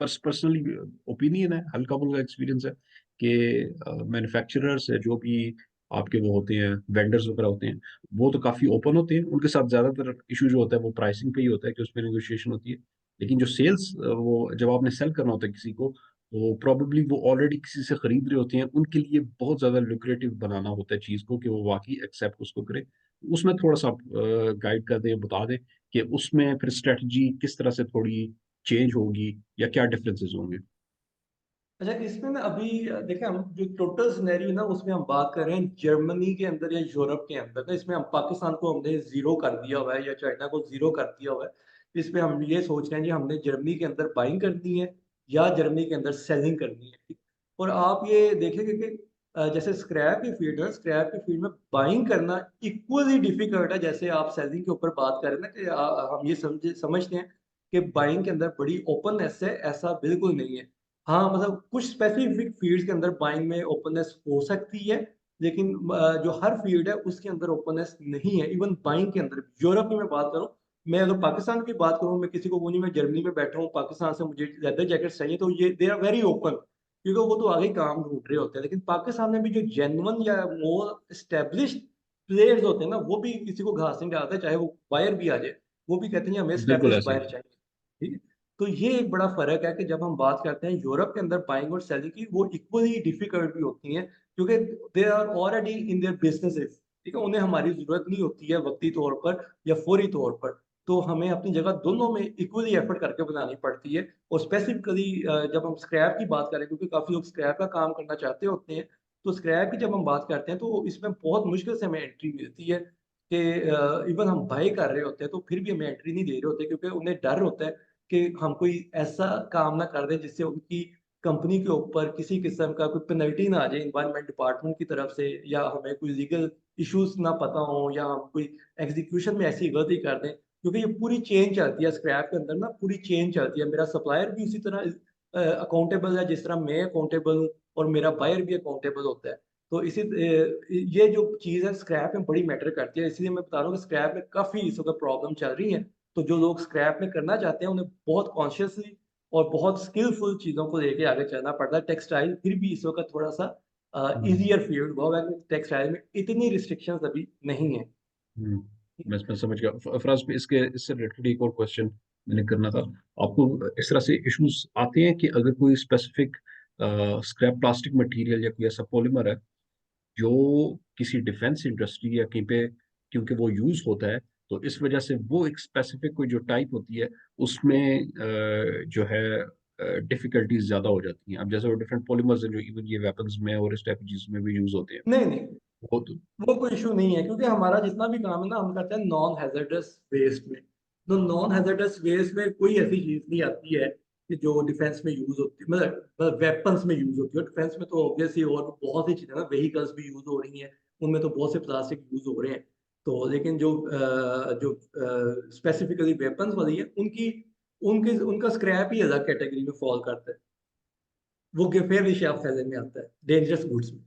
पर्सनली ओपिनियन है, हल्का फुल्का एक्सपीरियंस है कि मैन्युफैक्चरर्स है जो भी आपके वो होते हैं, वेंडर्स वगैरह होते हैं, वो तो काफ़ी ओपन होते हैं, उनके साथ ज़्यादातर इशू जो होता है वो प्राइसिंग पे ही होता है कि उसमें नेगोशिएशन होती है। लेकिन जो सेल्स, वो जब आपने सेल करना होता है किसी को, वो प्रॉबेबली वो ऑलरेडी किसी से खरीद रहे होते हैं, उनके लिए बहुत ज़्यादा लुक्रेटिव बनाना होता है चीज़ को कि वो वाकई एक्सेप्ट उसको करे। उसमें थोड़ा सा गाइड कर दें, बता दें कि उसमें फिर स्ट्रेटजी किस तरह से थोड़ी चेंज होगी या क्या डिफरेंसेस होंगे। अच्छा, इसमें ना अभी देखें, हम जो टोटल सिनेरियो ना उसमें हम बात कर रहे हैं जर्मनी के अंदर या यूरोप के अंदर ना, इसमें हम पाकिस्तान को हमने जीरो कर दिया हुआ है या चाइना को जीरो कर दिया हुआ है। इसमें हम ये सोच रहे हैं कि हमने जर्मनी के अंदर बाइंग करनी है या जर्मनी के अंदर सेलिंग करनी है। और आप ये देखेंगे कि जैसे स्क्रैप की फील्ड है, स्क्रैप की फील्ड में बाइंग करना इक्वली डिफिकल्ट है जैसे आप सेलिंग के ऊपर बात कर रहे हैं ना, कि हम ये समझते हैं कि बाइंग के अंदर बड़ी ओपननेस है, ऐसा बिल्कुल नहीं है। हाँ, मतलब कुछ स्पेसिफिक फ़ील्ड्स के अंदर बाइंग में ओपननेस हो सकती है, लेकिन जो हर फ़ील्ड है उसके अंदर ओपननेस नहीं है। इवन बाइंग के अंदर यूरोप की मैं बात करूँ, मैं अगर पाकिस्तान की बात करूँ, मैं किसी को बोलूँ मैं जर्मनी में बैठा हूँ, पाकिस्तान से मुझे लेदर जैकेट्स चाहिए, तो ये दे आर वेरी ओपन, क्योंकि वो तो आगे ही काम ढूँढ रहे होते हैं। लेकिन पाकिस्तान में भी जो जेन्युइन या मोर एस्टेब्लिश्ड प्लेयर्स होते हैं ना, वो भी किसी को घास नहीं डालते, चाहे वो बायर भी आ जाए, वो भी कहते हैं हमें बिल्कुल एस्टेब्लिश्ड ऐसे बायर ही। चाहिए। ठीक है? तो ये एक बड़ा फ़र्क है कि जब हम बात करते हैं यूरोप के अंदर बाइंग और सेलिंग की, वो इक्वली डिफिकल्ट भी होती हैं, क्योंकि they are already in their businesses, ठीक है? उन्हें हमारी ज़रूरत नहीं होती है वक़्ती तौर पर या फ़ौरी तौर पर। तो हमें अपनी जगह दोनों में इक्वली एफ़र्ट करके बनानी पड़ती है। और स्पेसिफ़िकली जब हम स्क्रैप की बात करें, क्योंकि काफ़ी लोग स्क्रैप का काम करना चाहते होते हैं, तो स्क्रैप की जब हम बात करते हैं, तो इसमें बहुत मुश्किल से हमें एंट्री मिलती है कि इवन हम बाय कर रहे होते हैं, तो फिर भी हमें एंट्री नहीं दे रहे होते, क्योंकि उन्हें डर होता है कि हम कोई ऐसा काम ना कर दें जिससे उनकी कंपनी के ऊपर किसी किस्म का कोई पेनल्टी ना आ जाए एनवायरनमेंट डिपार्टमेंट की तरफ से, या हमें कोई लीगल इश्यूज़ ना पता हो, या हम कोई एग्ज़ीक्यूशन में ऐसी गलती कर दें। क्योंकि ये पूरी चेन चलती है स्क्रैप के अंदर ना, पूरी चेन चलती है। मेरा सप्लायर भी उसी तरह अकाउंटेबल है जिस तरह मैं अकाउंटेबल हूँ, और मेरा बायर भी अकाउंटेबल होता है। तो ये जो चीज़ है स्क्रैप में बड़ी मैटर करती है, इसलिए मैं बता रहा हूँ कि स्क्रैप में काफ़ी इस वक़्त प्रॉब्लम चल रही है। तो जो लोग स्क्रैप में करना चाहते हैं, उन्हें बहुत कॉन्शियसली और बहुत स्किलफुल चीज़ों को लेके आगे चलना पड़ता है। टेक्सटाइल फिर भी इस वक़्त थोड़ा-सा हम्म। ईज़ियर फील्ड हुआ है, टेक्सटाइल में इतनी रिस्ट्रिक्शंस अभी नहीं है। हम्म, मैं समझ गया। फराज भी इसके इससे रिलेटेड एक और क्वेश्चन मैंने करना था आपको। इस तरह से इश्यूज आते हैं कि अगर कोई स्पेसिफिक स्क्रैप प्लास्टिक मटेरियल या कोई ऐसा पॉलीमर है जो किसी डिफेंस इंडस्ट्री या कहीं पे क्योंकि वो यूज होता है, तो इस वजह से वो एक स्पेसिफिक कोई जो टाइप होती है उसमें जो है डिफिकल्टीज ज्यादा हो जाती हैं। अब जैसे वो डिफरेंट पॉलीमर्स हैं जो इवन ये वेपन्स में और इस टाइप की चीज में भी यूज होते हैं, नहीं, नहीं। वो तो। वो कोई इश्यू नहीं है, क्योंकि हमारा जितना भी काम है ना, हम करते हैं नॉन हैज़ार्डस वेस्ट में। तो नॉन हैज़ार्डस वेस्ट में कोई ऐसी चीज़ नहीं आती है कि जो डिफेंस में यूज़ होती है, मतलब वेपन्स में यूज़ होती है। डिफेंस में तो ऑब्वियसली और भी बहुत सी चीज़ें ना, व्हीकल्स भी यूज़ हो रही हैं, उनमें तो बहुत से प्लास्टिक यूज़ हो रहे हैं। तो लेकिन जो स्पेसिफिकली वेपन्स वाली है, उनकी उनके उनका स्क्रैप ही अलग कैटेगरी में फ़ॉल करता है। वो gefährliche Abfälle में आता है, डेंजरस गुड्स में।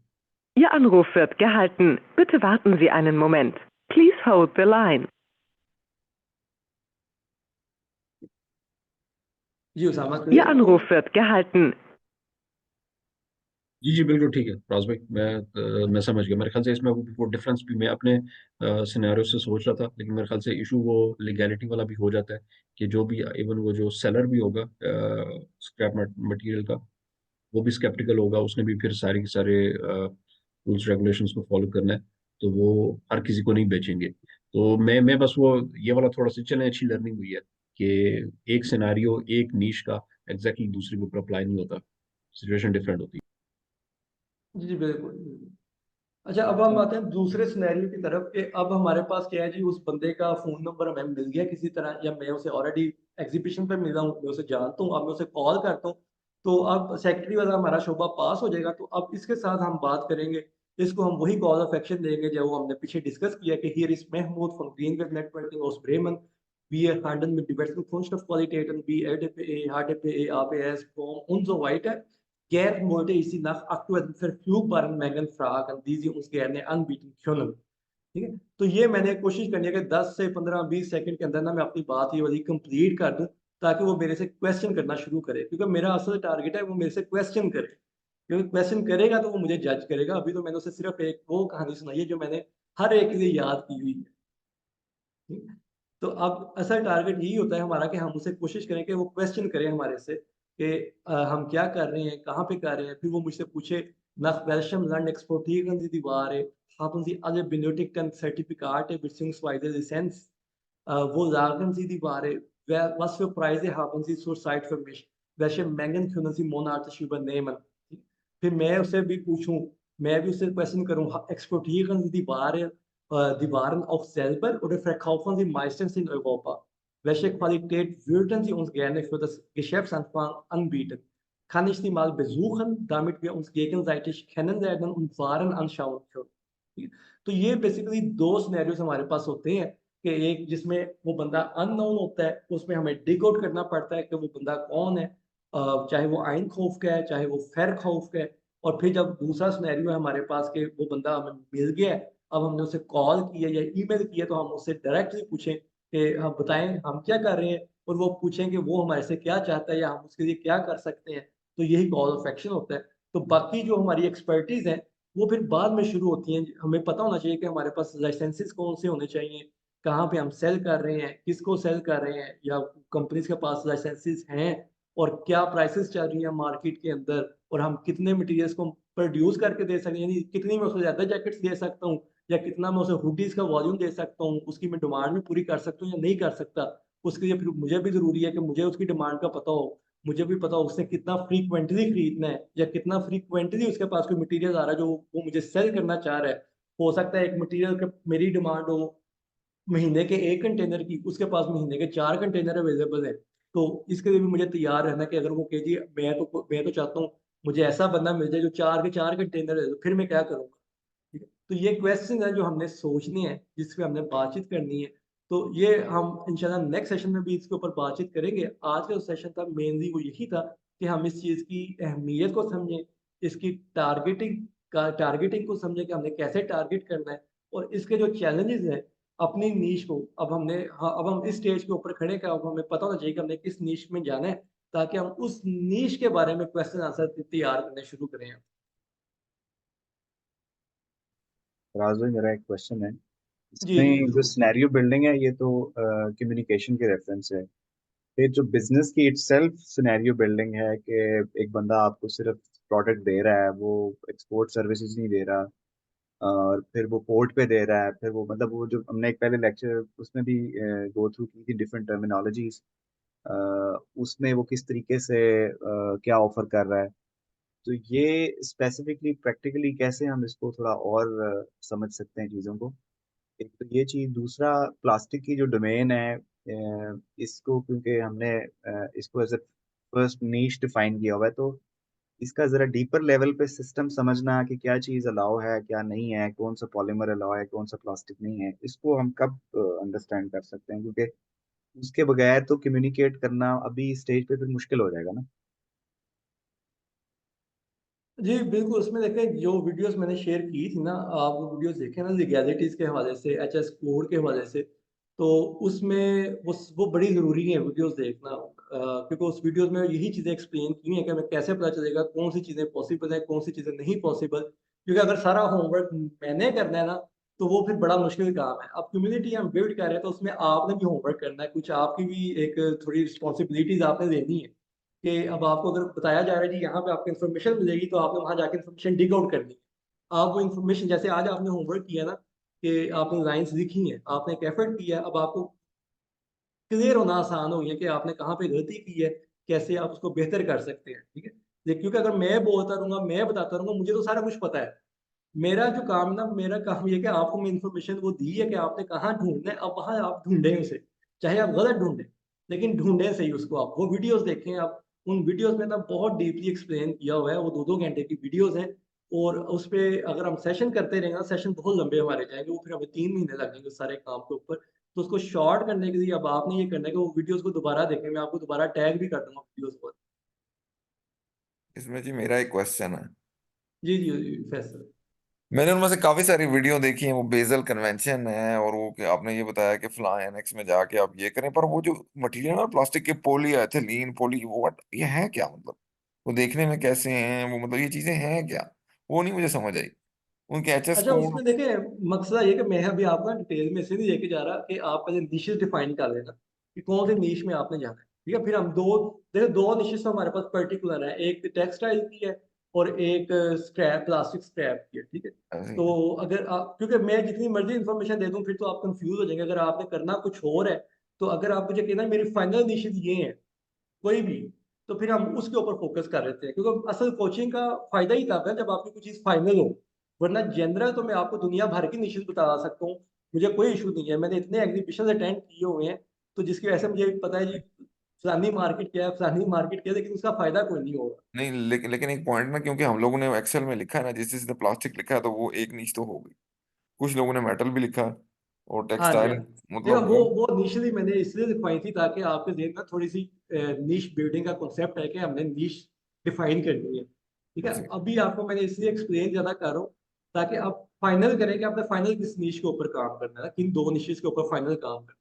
Ihr Anruf wird gehalten. Bitte warten Sie einen Moment. Please hold the line. जी, उसामा Ihr क्लियर आपको? Anruf wird gehalten. जी जी बिल्कुल ठीक है फराज भाई, मैं समझ गया। मेरे ख्याल से इसमें वो डिफरेंस भी मैं अपने सिनेरियो से सोच रहा था, लेकिन मेरे ख्याल से इशू वो लीगैलिटी वाला भी हो जाता है कि जो भी इवन वो जो सेलर भी होगा स्क्रैप मटेरियल का, वो भी स्केप्टिकल होगा, उसने भी फिर सारे के सारे रूल्स रेगुलेशंस को फॉलो करना है, तो वो हर किसी को नहीं बेचेंगे। तो मैं बस वो ये वाला थोड़ा सा चलें, अच्छी लर्निंग हुई है कि एक सिनेरियो एक नीश का एग्जैक्टली दूसरे के ऊपर अप्लाई नहीं होता, सिचुएशन डिफरेंट होती जी, जी, बिल्कुल, बिल्कुल। अच्छा, अब हम आते हैं दूसरे सिनेरियो की तरफ कि अब हमारे पास क्या है जी, उस बंदे का फ़ोन नंबर हमें मिल गया किसी तरह, या मैं उसे ऑलरेडी एग्ज़िबिशन पे मिला हूँ, मैं उसे जानता हूँ, अब मैं उसे कॉल करता हूँ, तो अब सेक्रेटरी वाला हमारा शोबा पास हो जाएगा। तो अब इसके साथ हम बात करेंगे, इसको हम वही कॉल ऑफ एक्शन देंगे जो हमने पीछे डिस्कस किया कि here is Mahmoud von Greenweg Networking aus Bremen. Wir handeln mit diversen Kunststoffqualitäten wie LDPE, HDPE, ABS, POM und so weiter. Gerd wollte ich Sie nach aktuellen verfügbaren Mengen fragen, die Sie uns gerne anbieten können। ठीक है? तो ये मैंने कोशिश करनी है कि 10 से 15-20 सेकंड के अंदर ना मैं अपनी बात ये वाली कंप्लीट कर दूँ, ताकि वो मेरे से क्वेश्चन करना शुरू करे। क्योंकि मेरा असल टारगेट है वो मेरे से क्वेश्चन करे। क्योंकि क्वेश्चन करेगा तो वो मुझे जज करेगा। अभी तो मैंने उसे सिर्फ़ एक वो कहानी सुनाई है जो मैंने हर एक के लिए याद की हुई है। ठीक है? तो अब असल टारगेट यही होता है हमारा कि हम उससे कोशिश करें कि वो क्वेश्चन करे हमारे से कि हम क्या कर रहे हैं, कहाँ पे कर रहे हैं? फिर वो मुझसे पूछे nach welchem Land exportieren Sie die Ware? Haben Sie alle benötigten Zertifikate beziehungsweise Lizenz? Wo lagern Sie die Ware? Was für Preise haben Sie zurzeit für mich? Welche Mengen können Sie monatlich übernehmen? फिर मैं उससे भी पूछूँ, मैं भी उससे question करूँ, exportieren Sie die Waren auch selber oder verkaufen Sie meistens in Europa? Welche Qualität würden Sie uns gerne für das Geschäftsanfang anbieten? Kann ich Sie mal besuchen, damit wir uns gegenseitig kennenlernen und Waren anschauen können? ठीक है? तो ये basically 2 scenarios हमारे पास होते हैं कि एक जिसमें वो बंदा अननोन होता है, उसमें हमें डिग आउट करना पड़ता है कि वो बंदा कौन है। चाहे वो आइनखौफ का है, चाहे वो फैरखौफ का है। और फिर जब दूसरा सिनेरियो है हमारे पास कि वो बंदा हमें मिल गया है, अब हमने उसे कॉल किया या ईमेल किया तो हम उससे डायरेक्टली पूछें कि आप बताएँ हम क्या कर रहे हैं? और वो पूछें कि वो हमारे से क्या चाहता है या हम उसके लिए क्या कर सकते हैं? तो यही कॉल ऑफ एक्शन होता है। तो बाकी जो हमारी एक्सपर्टीज़ है, वो फिर बाद में शुरू होती हैं। हमें पता होना चाहिए कि हमारे पास लाइसेंसेस कौन से होने चाहिए, कहाँ पे हम सेल कर रहे हैं, किसको सेल कर रहे हैं या कंपनीज़ के पास लाइसेंसेस हैं और क्या प्राइसेज़ चल रही हैं मार्केट के अंदर और हम कितने मटीरियल्स को प्रोड्यूस करके दे सकते हैं, यानी कितनी मैं उसे ज़्यादा जैकेट्स दे सकता हूँ या कितना मैं उसे हुडीज़ का वॉल्यूम दे सकता हूँ, उसकी मैं डिमांड भी पूरी कर सकता हूँ या नहीं कर सकता। उसके लिए फिर मुझे भी ज़रूरी है कि मुझे उसकी डिमांड का पता हो, मुझे भी पता हो उसने कितना फ्रीक्वेंटली खरीदना है या कितना फ्रीक्वेंटली उसके पास कोई मटीरियल आ रहा है जो वो मुझे सेल करना चाह रहा है। हो सकता है एक मटीरियल का मेरी डिमांड हो महीने के 1 कंटेनर की, उसके पास महीने के 4 कंटेनर अवेलेबल हैं। तो इसके लिए भी मुझे तैयार रहना है कि अगर वो कहे जी मैं तो चाहता हूँ मुझे ऐसा बंदा मिल जाए जो 4 के 4 कंटेनर दे दो, फिर मैं क्या करूँगा? ठीक है? तो ये क्वेश्चन है जो हमने सोचने हैं, जिस पे हमने बातचीत करनी है। तो ये हम इंशाल्लाह नेक्स्ट सेशन में भी इसके ऊपर बातचीत करेंगे। आज का जो सेशन था मेनली वो यही था कि हम इस चीज़ की अहमियत को समझें, इसकी टारगेटिंग को समझें कि हमने कैसे टारगेट करना है और इसके जो चैलेंजेज़ हैं अपनी नीश को अब हम इस स्टेज के ऊपर खड़े हैं कि अब हमें पता होना चाहिए कि हमने किस नीश में जाना है, ताकि हम उस नीश के बारे में क्वेश्चन आंसर तैयार करने शुरू करें। राज भाई, मेरा एक क्वेश्चन है। जी, जी, इसमें जो ज़रूर। सिनेरियो बिल्डिंग है, ये तो कम्युनिकेशन के रेफरेंस है। फिर जो बिजनेस की इटसेल्फ सिनेरियो बिल्डिंग है कि एक बंदा आपको सिर्फ प्रोडक्ट दे रहा है, वो एक्सपोर्ट सर्विसेज नहीं दे रहा, और फिर वो पोर्ट पे दे रहा है, फिर वो मतलब वो जो हमने एक पहले लेक्चर उसमें भी गो थ्रू की थी डिफरेंट टर्मिनोलॉजीज, उसमें वो किस तरीके से क्या ऑफर कर रहा है। तो ये स्पेसिफिकली प्रैक्टिकली कैसे हम इसको थोड़ा और समझ सकते हैं चीज़ों को। एक तो ये चीज़, दूसरा प्लास्टिक की जो डोमेन है, इसको क्योंकि हमने इसको as a first niche define किया हुआ है, तो इसका ज़रा डीपर लेवल पे सिस्टम समझना कि क्या चीज़ अलाउ है क्या नहीं है, कौन सा पॉलीमर अलाउ है कौन सा प्लास्टिक नहीं है, इसको हम कब अंडरस्टैंड कर सकते हैं, क्योंकि उसके बगैर तो कम्युनिकेट करना अभी स्टेज पे फिर मुश्किल हो जाएगा ना। जी, बिल्कुल, उसमें देखें जो वीडियोज़ मैंने शेयर की थी ना, आप वो वीडियोज़ देखें ना लीगैलिटीज़ के हवाले से, एचएस कोड के हवाले से, तो उसमें वो बड़ी ज़रूरी है वीडियोज़ देखना। क्योंकि उस वीडियोज़ में यही चीज़ें एक्सप्लेन की हैं कि हमें कैसे पता चलेगा कौन-सी चीज़ें पॉसिबल हैं, कौन-सी चीज़ें नहीं पॉसिबल। क्योंकि अगर सारा होमवर्क मैंने करना है ना, तो वो फिर बड़ा मुश्किल काम है। अब कम्युनिटी हम बिल्ड कर रहे हैं, तो उसमें आपने भी होमवर्क करना है, कुछ आपकी भी एक थोड़ी रिस्पॉन्सिबिलिटीज़ आपने लेनी है। कि अब आपको अगर बताया जा रहा है कि यहाँ पे आपको इन्फॉर्मेशन मिलेगी तो आपने वहाँ जाके इन्फॉर्मेशन डिग आउट करनी है। आप वो इन्फॉर्मेशन जैसे आज आपने होमवर्क किया ना कि आपने लाइन्स लिखी हैं, आपने एक एफर्ट किया है, अब आपको क्लियर होना आसान हो गया कि आपने कहाँ पे गलती की है, कैसे आप उसको बेहतर कर सकते हैं, ठीक है? क्योंकि अगर मैं बोलता रहूँगा, मैं बताता रहूँगा, मुझे तो सारा कुछ पता है। मेरा जो काम है ना, मेरा काम ये है कि आपको मैं इन्फॉर्मेशन वो दी है कि आपने कहाँ ढूँढना है, अब वहाँ आप ढूँढें उसे। चाहे आप गलत ढूँढें, लेकिन ढूँढें सही उसको आप। वो वीडियोज़ देखें आप, उन वीडियोज़ में ना बहुत डीपली एक्सप्लेन किया हुआ है, वो 2-2 घंटे की वीडियोज़ हैं और उसपे अगर हम सेशन करते रहेंगे ना, सेशन बहुत लंबे हमारे जाएँगे, वो फिर हमें 3 महीने लग जाएँगे उस सारे काम के ऊपर। तो उसको शॉर्ट करने के लिए अब आपने ये करना है कि वो वीडियोज़ को दोबारा देखें, मैं आपको दोबारा टैग भी कर दूँगा वीडियोज़ को। इसमें जी मेरा एक क्वेश्चन है। जी जी जी फैसल। मैंने उनमें से काफी सारी वीडियो देखी है, वो बेजल कन्वेंशन है और वो कि आपने ये बताया कि फलां एनेक्स में जाके आप ये करें, पर वो जो मटेरियल है प्लास्टिक के, पोली एथिलीन पोली, वो व्हाट ये है क्या, मतलब वो देखने में कैसे हैं वो, मतलब ये चीजें हैं क्या, वो नहीं मुझे समझ आई उनके एचएस अच्छा कोड। उसमें देखें, मकसद ये कि मैं अभी आपको डिटेल में इसलिए नहीं लेके जा रहा कि आप पहले निशेस डिफाइन कर लेना कि कौन से निश में आपने जाना है, ठीक है। फिर हम दो निशेस हमारे पास पर्टिकुलर है, एक टेक्सटाइल की है और एक स्क्रैप प्लास्टिक स्क्रैप की है, ठीक है। ऐसे ही तो है। अगर आप, क्योंकि मैं जितनी मर्जी इन्फॉर्मेशन दे दूं फिर तो आप कंफ्यूज हो जाएंगे, अगर आपने करना कुछ और है। तो अगर आप मुझे कहना मेरी फाइनल निशेस ये है कोई भी, तो फिर हम उसके ऊपर फोकस कर लेते हैं, क्योंकि असल कोचिंग का फायदा ही तब है जब आपकी कुछ चीज फाइनल हो। वरना जनरल तो मैं आपको दुनिया भर की निश्चित बता सकता हूँ, मुझे कोई इशू नहीं है, मैंने इतने एग्जीबिशन अटेंड किए हुए हैं। तो जिसकी वजह से मुझे पता है जी फलानी मार्केट क्या है, फलानी मार्केट क्या है, लेकिन उसका फायदा कोई नहीं होगा। नहीं, लेकिन एक पॉइंट ना, क्योंकि हम लोगों ने एक्सेल में लिखा है ना, जिस जिसने प्लास्टिक लिखा है तो वो एक नीच तो हो गई, कुछ लोगों ने मेटल भी लिखा है और हाँ जी, टेक्सटाइल, हाँ जी। देखो मतलब वो वो। वो निश मैंने इसलिए लिखवाई थी ताकि आपके जेहन में थोड़ी सी निश बिल्डिंग का कॉन्सेप्ट है कि हमने निश डिफाइन करनी है, ठीक है। जी अभी आपको मैंने इसलिए एक्सप्लेन ज्यादा कर रहा हूँ ताकि आप फाइनल करें कि आपने फाइनल किस निश के ऊपर काम करना है, किन दो निशेस के ऊपर फाइनल काम करना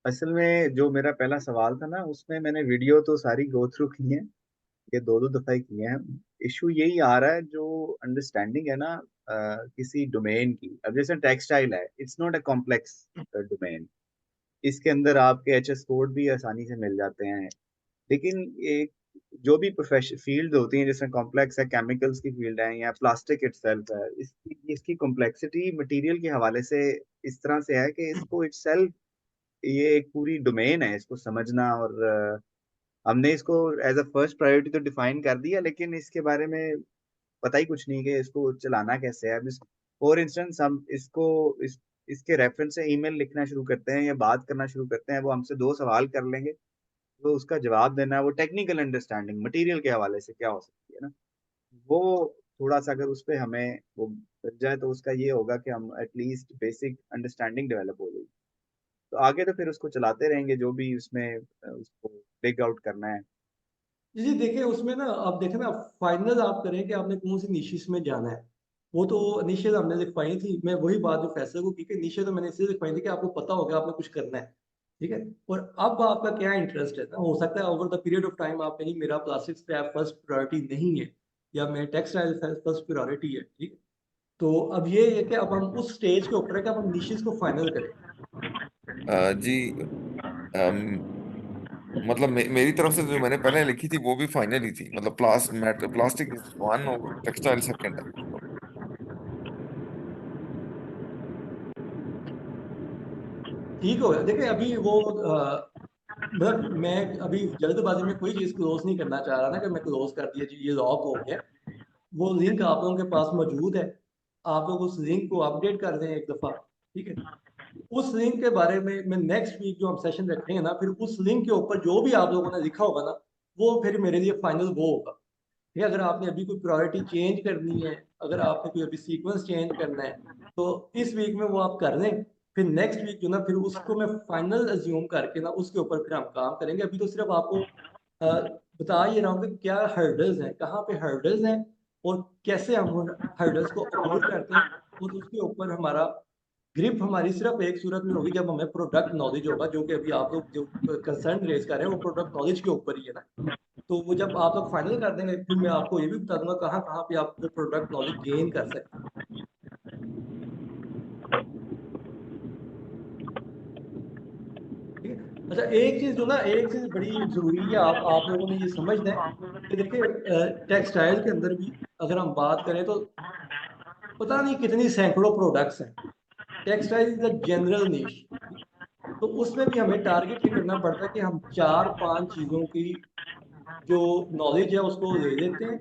असल में जो मेरा पहला सवाल था ना, उसमें मैंने वीडियो तो सारी गो थ्रू की है, ये दो दो दफा ही किए हैं। इशू यही आ रहा है, जो अंडरस्टैंडिंग है ना किसी डोमेन की। अब जैसे टेक्सटाइल है, it's not a complex domain, इसके अंदर आपके एचएस कोड भी आसानी से मिल जाते हैं। लेकिन एक जो भी प्रोफेशन फील्ड होती हैं, जैसे कॉम्प्लेक्स है, केमिकल्स की फील्ड है या प्लास्टिक इटसेल्फ है, इसकी इसकी कॉम्प्लेक्सिटी मटेरियल के हवाले से इस तरह से है कि इसको इटसेल्फ ये एक पूरी डोमेन है, इसको समझना। और हमने इसको एज अ फर्स्ट प्रायोरिटी तो डिफाइन कर दिया, लेकिन इसके बारे में पता ही कुछ नहीं कि इसको चलाना कैसे है। अब फॉर इंस्टेंस हम इसको इसके रेफरेंस से ईमेल लिखना शुरू करते हैं या बात करना शुरू करते हैं, वो हमसे दो सवाल कर लेंगे, तो उसका जवाब देना है। वो टेक्निकल अंडरस्टैंडिंग मटेरियल के हवाले से क्या हो सकती है ना, वो थोड़ा सा अगर उस पे हमें वो मिल जाए तो उसका ये होगा कि हम एटलीस्ट बेसिक अंडरस्टैंडिंग डेवलप हो जाएगी। तो आगे तो फिर उसको चलाते रहेंगे, जो भी उसमें उसको ब्रेक आउट करना है। जी देखिए उसमें ना आप देखें ना, फाइनल आप करें कि आपने कौन सी निशिस में जाना है। वो तो निशेज हमने लिखवाई थी, मैं वही बात जो फैसले को की कि निशेज तो मैंने इसलिए लिखवाई थी कि आपको पता होगा आपने कुछ करना है, ठीक है। और अब आपका क्या इंटरेस्ट है ना, हो सकता है over the period of time आप कहीं मेरा प्लास्टिक स्क्रैप फर्स्ट प्रायोरिटी नहीं है या मेरा टेक्सटाइल फर्स्ट प्रायोरिटी है, ठीक है। तो अब ये है कि अब हम उस स्टेज के ऊपर है कि अब हम निशेज को फाइनल करें। जी। अम, मतलब मेरी तरफ से जो मैंने पहले लिखी थी वो भी फाइनल ही थी, मतलब प्लास्टिक वन और टेक्सटाइल सेकंड है। ठीक हो गया, देखिए अभी वो मतलब मैं अभी जल्दबाजी में कोई चीज क्लोज नहीं करना चाह रहा ना कि मैं क्लोज कर दिया जी ये लॉक हो गया। वो लिंक आप लोगों के पास मौजूद है, आप लोग उस लिंक को अपडेट कर दें एक दफा, ठीक है। उस लिंक के बारे में मैं नेक्स्ट वीक जो हम सेशन रखेंगे ना, फिर उस लिंक के ऊपर जो भी आप लोगों ने लिखा होगा ना, वो फिर मेरे लिए फाइनल वो होगा। ठीक है, अगर आपने अभी कोई प्रायोरिटी चेंज करनी है, अगर आपने कोई अभी सीक्वेंस चेंज करना है, तो इस वीक में वो आप कर लें। फिर नेक्स्ट वीक जो ना फिर उसको मैं फाइनल अज्यूम करके ना उसके ऊपर फिर हम काम करेंगे। अभी तो सिर्फ आपको अ, बता ही रहा हूँ कि क्या हर्डल्स हैं, कहाँ पे हर्डल्स हैं, और कैसे हम उन हर्डल्स को अवॉइड करते हैं। और उसके ऊपर हमारा ग्रिप हमारी सिर्फ एक सूरत में होगी जब हमें प्रोडक्ट नॉलेज होगा, जो कि अभी आप लोग जो कंसर्न रेज कर रहे हैं वो प्रोडक्ट नॉलेज के ऊपर ही है ना। तो वो जब आप लोग फाइनल कर देंगे फिर मैं आपको ये भी बता दूंगा कहाँ कहाँ पे आप वो प्रोडक्ट नॉलेज गेन कर सकते हैं, ठीक है। अच्छा एक चीज जो ना, एक चीज बड़ी जरूरी है आप लोगों ने ये समझना है कि देखिए टेक्सटाइल के अंदर भी अगर हम बात करें तो पता नहीं कितनी सैकड़ों प्रोडक्ट्स हैं। टेक्सटाइल इज द जनरल निश, तो उसमें भी हमें टारगेट ये करना पड़ता है कि हम चार पांच चीजों की जो नॉलेज है उसको ले लेते हैं,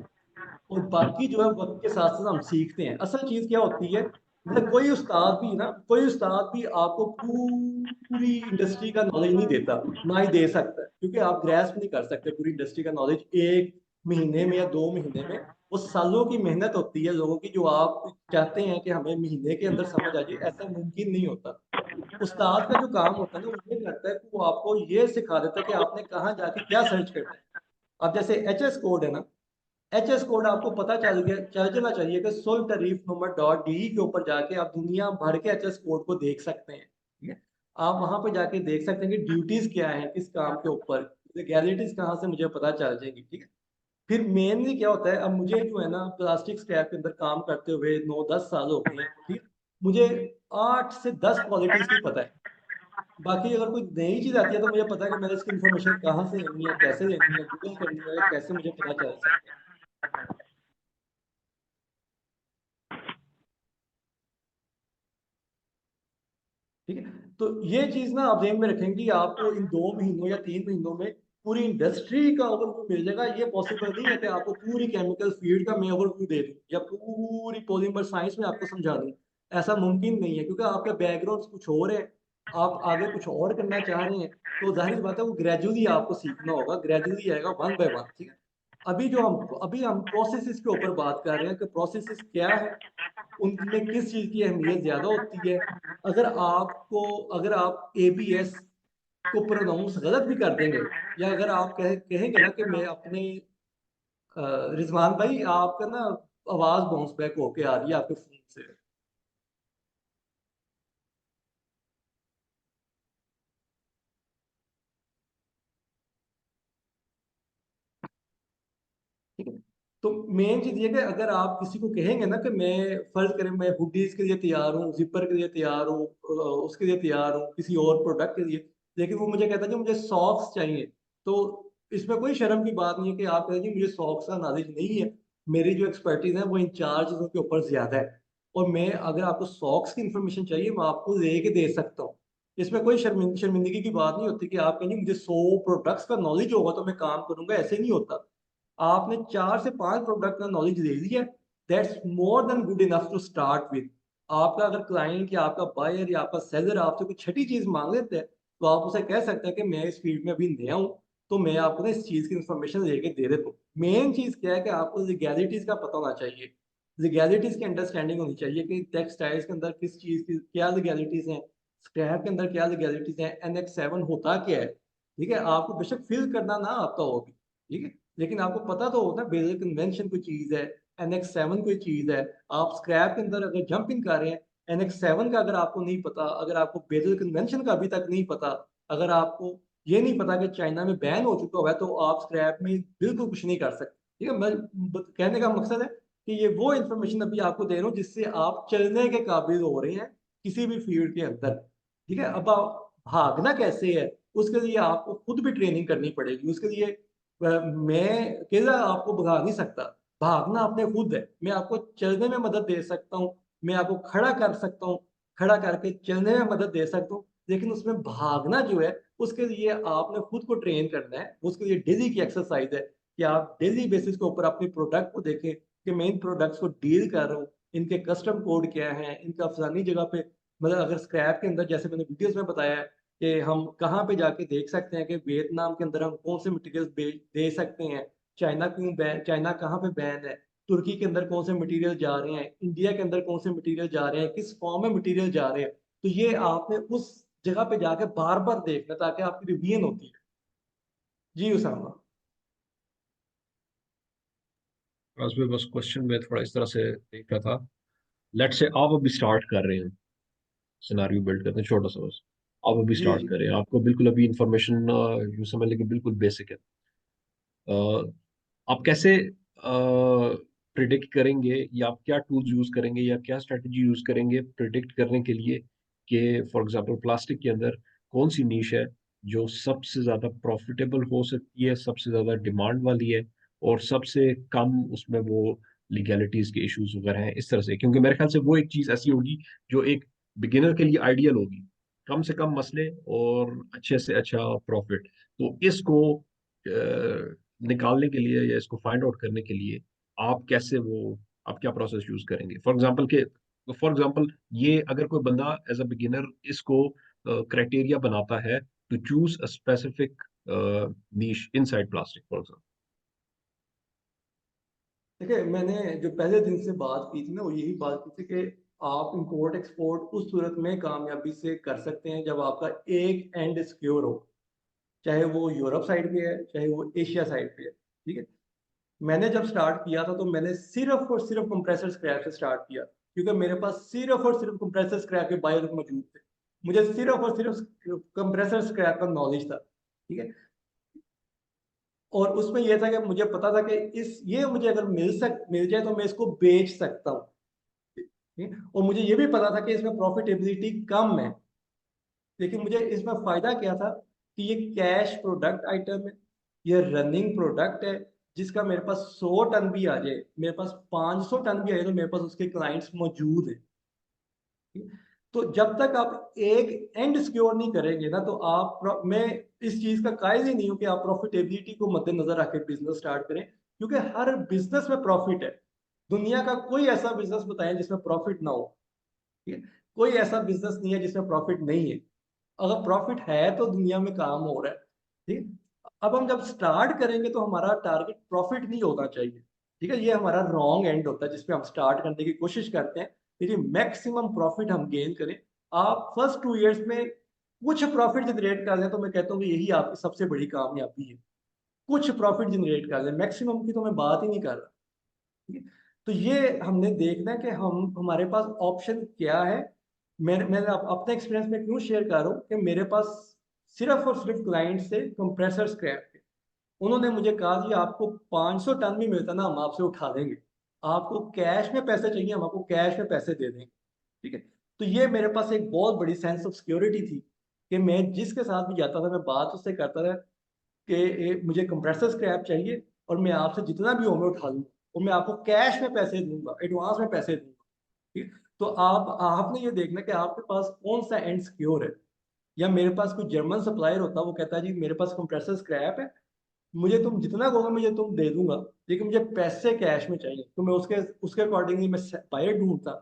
और बाकी जो है वक्त के साथ साथ हम सीखते हैं। असल चीज क्या होती है, मतलब कोई उस्ताद भी आपको पूरी इंडस्ट्री का नॉलेज नहीं देता, ना ही दे सकता है, क्योंकि आप ग्रेस्प नहीं कर सकते पूरी इंडस्ट्री का नॉलेज एक महीने में या 2 महीने में। वो सालों की मेहनत होती है लोगों की, जो आप चाहते हैं कि हमें महीने के अंदर समझ आ जाए, ऐसा मुमकिन नहीं होता। उस्ताद का जो काम होता है ना वो ये करता है कि वो आपको ये सिखा देता है कि आपने कहाँ जाके क्या सर्च करना है। अब जैसे HS कोड है ना, HS कोड आपको पता चलना चाहिए कि सोल टैरिफ नंबर .de के ऊपर जाके आप दुनिया भर के HS कोड को देख सकते हैं, ठीक है। आप वहां पे जाके देख सकते हैं कि ड्यूटीज क्या है किस काम के ऊपर, लीगैलिटीज कहाँ से मुझे पता चल जाएगी, ठीक है। फिर मेनली क्या होता है, अब मुझे जो है ना प्लास्टिक स्क्रैप के अंदर काम करते हुए 9-10 साल हो गए हैं, ठीक। मुझे 8 से 10 क्वालिटीज की पता है। बाकी अगर कोई नई चीज आती है तो मुझे पता है कि मैंने इसकी इन्फॉर्मेशन कहाँ से लेनी है, कैसे लेनी है, गूगल करनी है, कैसे मुझे पता चल सकता है, ठीक है। तो ये चीज ना आप ध्यान में रखेंगे, आपको इन 2 महीनों या 3 महीनों में पूरी इंडस्ट्री का ओवरव्यू मिल जाएगा। ये पॉसिबल नहीं है कि आपको पूरी केमिकल फील्ड का मैं ओवरव्यू दे दूं या पूरी पॉलीमर साइंस में आपको समझा दूं। ऐसा मुमकिन नहीं है, क्योंकि आपका बैकग्राउंड कुछ और है, आप आगे कुछ और करना चाह रहे हैं। तो जाहिर सी बात है वो ग्रेजुअली आपको सीखना होगा, ग्रेजुअली आएगा 1 बाय 1, ठीक है। अभी हम प्रोसेसेस के ऊपर बात कर रहे हैं कि प्रोसेसेस क्या है, उनमें किस चीज की अहमियत ज्यादा होती है। अगर आप ABS को प्रोनाउंस गलत भी कर देंगे, या अगर आप कहेंगे ना कि मैं अपने रिजवान भाई आपका ना आवाज बाउंस बैक होके आ रही है आपके फोन से, ठीक है। तो मेन चीज ये कि अगर आप किसी को कहेंगे ना कि मैं, फर्ज करें मैं हुडीज के लिए तैयार हूँ, जिपर के लिए तैयार हूँ, उसके लिए तैयार हूँ, किसी और प्रोडक्ट के लिए, लेकिन वो मुझे कहता है कि मुझे सॉक्स चाहिए, तो इसमें कोई शर्म की बात नहीं है कि आप कहें जी मुझे सॉक्स का नॉलेज नहीं है, मेरी जो एक्सपर्टीज है वो इन 4 चीजों के ऊपर ज्यादा है, और मैं अगर आपको सॉक्स की इन्फॉर्मेशन चाहिए मैं आपको लेके दे सकता हूँ। इसमें कोई शर्मिंदगी की बात नहीं होती कि आप कहेंगे मुझे 100 प्रोडक्ट्स का नॉलेज होगा तो मैं काम करूंगा, ऐसे नहीं होता। आपने 4 से 5 प्रोडक्ट का नॉलेज ले लिया, that's more than good enough to start with. आपका अगर क्लाइंट या आपका बायर या आपका सेलर आपसे कोई छठी चीज मांग लेते हैं, तो आप उसे कह सकते हैं कि मैं इस फील्ड में अभी नया हूँ, तो मैं आपको ना इस चीज की इन्फॉर्मेशन लेके दे देता हूँ। मेन चीज क्या है कि आपको लीगैलिटीज का पता होना चाहिए, लीगैलिटीज की अंडरस्टैंडिंग होनी चाहिए कि टेक्सटाइल्स के अंदर किस चीज की क्या लीगैलिटीज हैं, स्क्रैप के अंदर क्या लीगैलिटीज हैं, NX7 होता क्या है, ठीक है। आपको बेशक फिल करना ना आता होगी, ठीक है, लेकिन आपको पता तो होता है बेसिक कन्वेंशन कोई चीज है, NX7 कोई चीज है। आप स्क्रैप के अंदर अगर जंपिंग कर रहे हैं, NX7 का अगर आपको नहीं पता, अगर आपको बेसिक कन्वेंशन का अभी तक नहीं पता, अगर आपको ये नहीं पता कि चाइना में बैन हो चुका हुआ है, तो आप स्क्रैप में बिल्कुल कुछ नहीं कर सकते, ठीक है। कहने का मकसद है कि ये वो इन्फॉर्मेशन अभी आपको दे रहा हूँ जिससे आप चलने के काबिल हो रहे हैं किसी भी फील्ड के अंदर, ठीक है। अब आप भागना कैसे है, उसके लिए आपको खुद भी ट्रेनिंग करनी पड़ेगी। उसके लिए मैं अकेला आपको भगा नहीं सकता, भागना आपने खुद है। मैं आपको चलने में मदद दे सकता हूँ, मैं आपको खड़ा कर सकता हूँ, खड़ा करके चलने में मदद दे सकता हूँ, लेकिन उसमें भागना जो है उसके लिए आपने खुद को ट्रेन करना है। उसके लिए डेली की एक्सरसाइज है कि आप डेली बेसिस के ऊपर अपने प्रोडक्ट को देखें कि मैं इन प्रोडक्ट्स को डील कर रहा हूँ, इनके कस्टम कोड क्या है, इनका फलानी जगह पे, मतलब अगर स्क्रैप के अंदर जैसे मैंने वीडियोस में बताया है कि हम कहाँ पे जाके देख सकते हैं कि वियतनाम के अंदर हम कौन से मटेरियल दे सकते हैं, चाइना क्यों बैन, चाइना कहाँ पे बैन है, तुर्की के अंदर कौन से मटेरियल जा रहे हैं, इंडिया के अंदर कौन से मटेरियल जा रहे हैं, किस फॉर्म में मटेरियल जा रहे हैं। तो ये आपने उस जगह पे जाके बार बार देखना ताकि आपकी रिवीजन होती है। जी उसामा। आज में बस क्वेश्चन में थोड़ा इस तरह से देख रहा था। लेट्स से आप अभी स्टार्ट कर रहे हैं, सिनारियो बिल्ड करते हैं छोटा सा बस। आप अभी जी स्टार्ट जी। कर रहे हैं, आपको बिल्कुल अभी इंफॉर्मेशन यूँ समझ लें कि बिल्कुल बेसिक है। आप कैसे प्रिडिक्ट करेंगे, या आप क्या टूल्स यूज करेंगे या क्या स्ट्रेटजी यूज करेंगे प्रिडिक्ट करने के लिए कि फॉर एग्जांपल प्लास्टिक के अंदर कौन सी नीश है जो सबसे ज्यादा प्रॉफिटेबल हो सकती है, सबसे ज्यादा डिमांड वाली है, और सबसे कम उसमें वो लीगैलिटीज के इश्यूज वगैरह हैं इस तरह से। क्योंकि मेरे ख्याल से वो एक चीज ऐसी होगी जो एक बिगिनर के लिए आइडियल होगी, कम से कम मसले और अच्छे से अच्छा प्रॉफिट। तो इसको निकालने के लिए या इसको फाइंड आउट करने के लिए आप कैसे वो, आप क्या प्रोसेस यूज करेंगे? फॉर एग्जांपल ये अगर कोई बंदा एज अ बिगिनर इसको क्राइटेरिया बनाता है to choose a specific niche inside plastic for example. देखिए मैंने जो पहले दिन से बात की थी ना, वो यही बात की थी कि आप इंपोर्ट एक्सपोर्ट उस सूरत में कामयाबी से कर सकते हैं जब आपका एक एंड सिक्योर हो, चाहे वो यूरोप साइड पे है चाहे वो एशिया साइड पे है। ठीक है। मैंने जब स्टार्ट किया था तो मैंने सिर्फ और सिर्फ कंप्रेसर स्क्रैप से स्टार्ट किया, क्योंकि मेरे पास सिर्फ और सिर्फ कंप्रेसर स्क्रैप के बायर मौजूद थे। मुझे सिर्फ और सिर्फ कंप्रेसर स्क्रैप का नॉलेज था, ठीक है। और उसमें यह था कि मुझे पता था कि ये मुझे अगर मिल जाए तो मैं इसको बेच सकता हूँ, ठीक है? और मुझे ये भी पता था कि इसमें प्रॉफिटेबिलिटी कम है, लेकिन मुझे इसमें फायदा क्या था कि ये कैश प्रोडक्ट आइटम है, ये रनिंग प्रोडक्ट है, जिसका मेरे पास 100 टन भी आ जाए, मेरे पास 500 टन भी आ जाए, तो मेरे पास उसके क्लाइंट्स मौजूद है। तो जब तक आप एक एंड सिक्योर नहीं करेंगे ना, तो मैं इस चीज का कायल ही नहीं हूं कि आप प्रॉफिटेबिलिटी को मद्देनजर रख के बिजनेस स्टार्ट करें, क्योंकि हर बिजनेस में प्रॉफिट है। दुनिया का कोई ऐसा बिजनेस बताएं जिसमें प्रॉफिट ना हो, ठीक है। कोई ऐसा बिजनेस नहीं है जिसमें प्रॉफिट नहीं है। अगर प्रॉफिट है तो दुनिया में काम हो रहा है, ठीक है। अब हम जब स्टार्ट करेंगे तो हमारा टारगेट प्रॉफिट नहीं होना चाहिए, ठीक है। ये हमारा रॉन्ग एंड होता है जिसपे हम स्टार्ट करने की कोशिश करते हैं, यदि मैक्सिमम प्रॉफिट हम गेन करें। आप फर्स्ट 2 इयर्स में कुछ प्रॉफिट जनरेट कर लें तो मैं कहता हूँ कि यही आपकी सबसे बड़ी कामयाबी है। कुछ प्रॉफिट जनरेट कर लें, मैक्सिमम की तो मैं बात ही नहीं कर रहा, ठीक है। तो ये हमने देखना है कि हम हमारे पास ऑप्शन क्या है। मैं अपने एक्सपीरियंस में क्यों शेयर कर रहा हूँ कि मेरे पास सिर्फ और सिर्फ क्लाइंट से कंप्रेसर स्क्रैप थे। उन्होंने मुझे कहा कि आपको 500 टन भी मिलता ना, हम आपसे उठा देंगे। आपको कैश में पैसे चाहिए, हम आपको कैश में पैसे दे देंगे, ठीक है। तो ये मेरे पास एक बहुत बड़ी सेंस ऑफ सिक्योरिटी थी कि मैं जिसके साथ भी जाता था मैं बात उससे करता था कि मुझे कंप्रेसर स्क्रैप चाहिए और मैं आपसे जितना भी हो मैं उठा लूंगा, और मैं आपको कैश में पैसे दूंगा, एडवांस में पैसे दूंगा, ठीक है। तो आपने ये देखना कि आपके पास कौन सा एंड सिक्योर है। या मेरे पास कोई जर्मन सप्लायर होता, वो कहता है जी मेरे पास कंप्रेसर स्क्रैप है, मुझे तुम जितना कहोगे मुझे तुम दे दूंगा, लेकिन मुझे पैसे कैश में चाहिए। तो मैं उसके उसके अकॉर्डिंगली मैं बायर ढूंढता,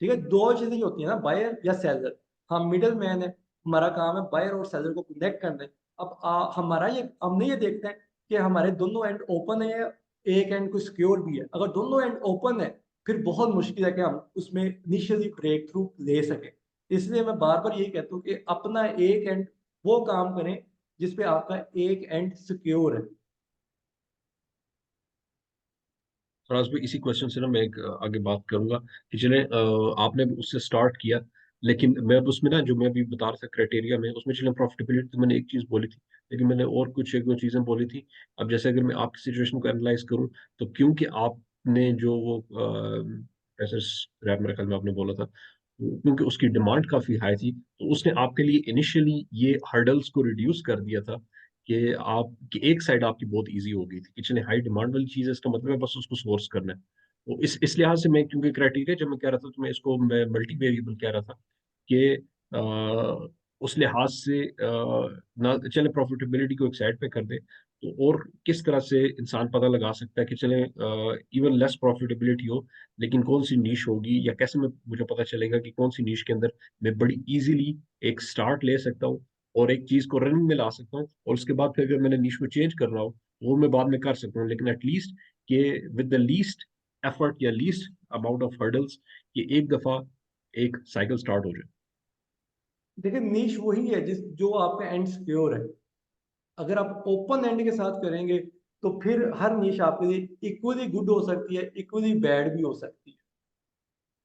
ठीक है। दो चीजें ही होती है ना, बायर या सेलर। हम मिडल मैन है, हमारा काम है बायर और सेलर को कनेक्ट करना है। अब हमारा ये हमने ये देखते हैं कि हमारे दोनों एंड ओपन है या एक एंड को सिक्योर भी है। अगर दोनों एंड ओपन है फिर बहुत मुश्किल है कि हम उसमें इनिशियली ब्रेक थ्रू ले सके। इसलिए मैं बार बार यही कहता हूँ कि अपना एक एंड वो काम करें जिसपे आपका एक एंड सिक्योर है। फराज भाई, इसी क्वेश्चन से ना मैं एक आगे बात करूंगा कि चले आपने उससे स्टार्ट किया, लेकिन मैं अब उसमें ना जो मैं अभी बता रहा था क्राइटेरिया में, उसमें चले प्रॉफिटेबिलिटी तो मैंने एक चीज बोली थी, लेकिन मैंने और कुछ एक दो चीजें बोली थी। अब जैसे अगर मैं आपकी सिचुएशन को एनालाइज करूं, तो क्योंकि आपने जो वो ऐसे रैप मेरे ख्याल में आपने बोला था, क्योंकि उसकी डिमांड काफी हाई थी, तो उसने आपके लिए इनिशियली ये हर्डल्स को रिड्यूस कर दिया था कि आप कि एक साइड आपकी बहुत इजी हो गई थी कि चलिए हाई डिमांड वाली चीज है, इसका मतलब है बस उसको सोर्स करना है। तो इस लिहाज से मैं, क्योंकि क्राइटेरिया जब मैं कह रहा था तो मैं इसको मैं मल्टी वेरिएबल कह रहा था कि उस लिहाज से ना चले प्रॉफिटेबिलिटी को एक साइड पे कर दे, तो और किस तरह से इंसान पता लगा सकता है कि चले इवन लेस प्रॉफिटेबिलिटी हो लेकिन कौन सी नीश होगी, या कैसे मुझे पता चलेगा कि कौन सी नीश के अंदर मैं बड़ी इजीली एक स्टार्ट ले सकता हूँ और एक चीज को रनिंग में ला सकता हूँ, और उसके बाद फिर अगर मैंने नीश को चेंज करना हो वो मैं बाद में कर सकता हूँ, लेकिन एटलीस्ट कि विद द लीस्ट एफर्ट या लीस्ट अमाउंट ऑफ हर्डल्स ये एक दफा एक साइकिल स्टार्ट हो जाए। देखिए नीश वही है जो आपका एंड सिक्योर है। अगर आप ओपन एंड के साथ करेंगे तो फिर हर नीश आपके लिए इक्वली गुड हो सकती है, इक्वली बैड भी हो सकती है,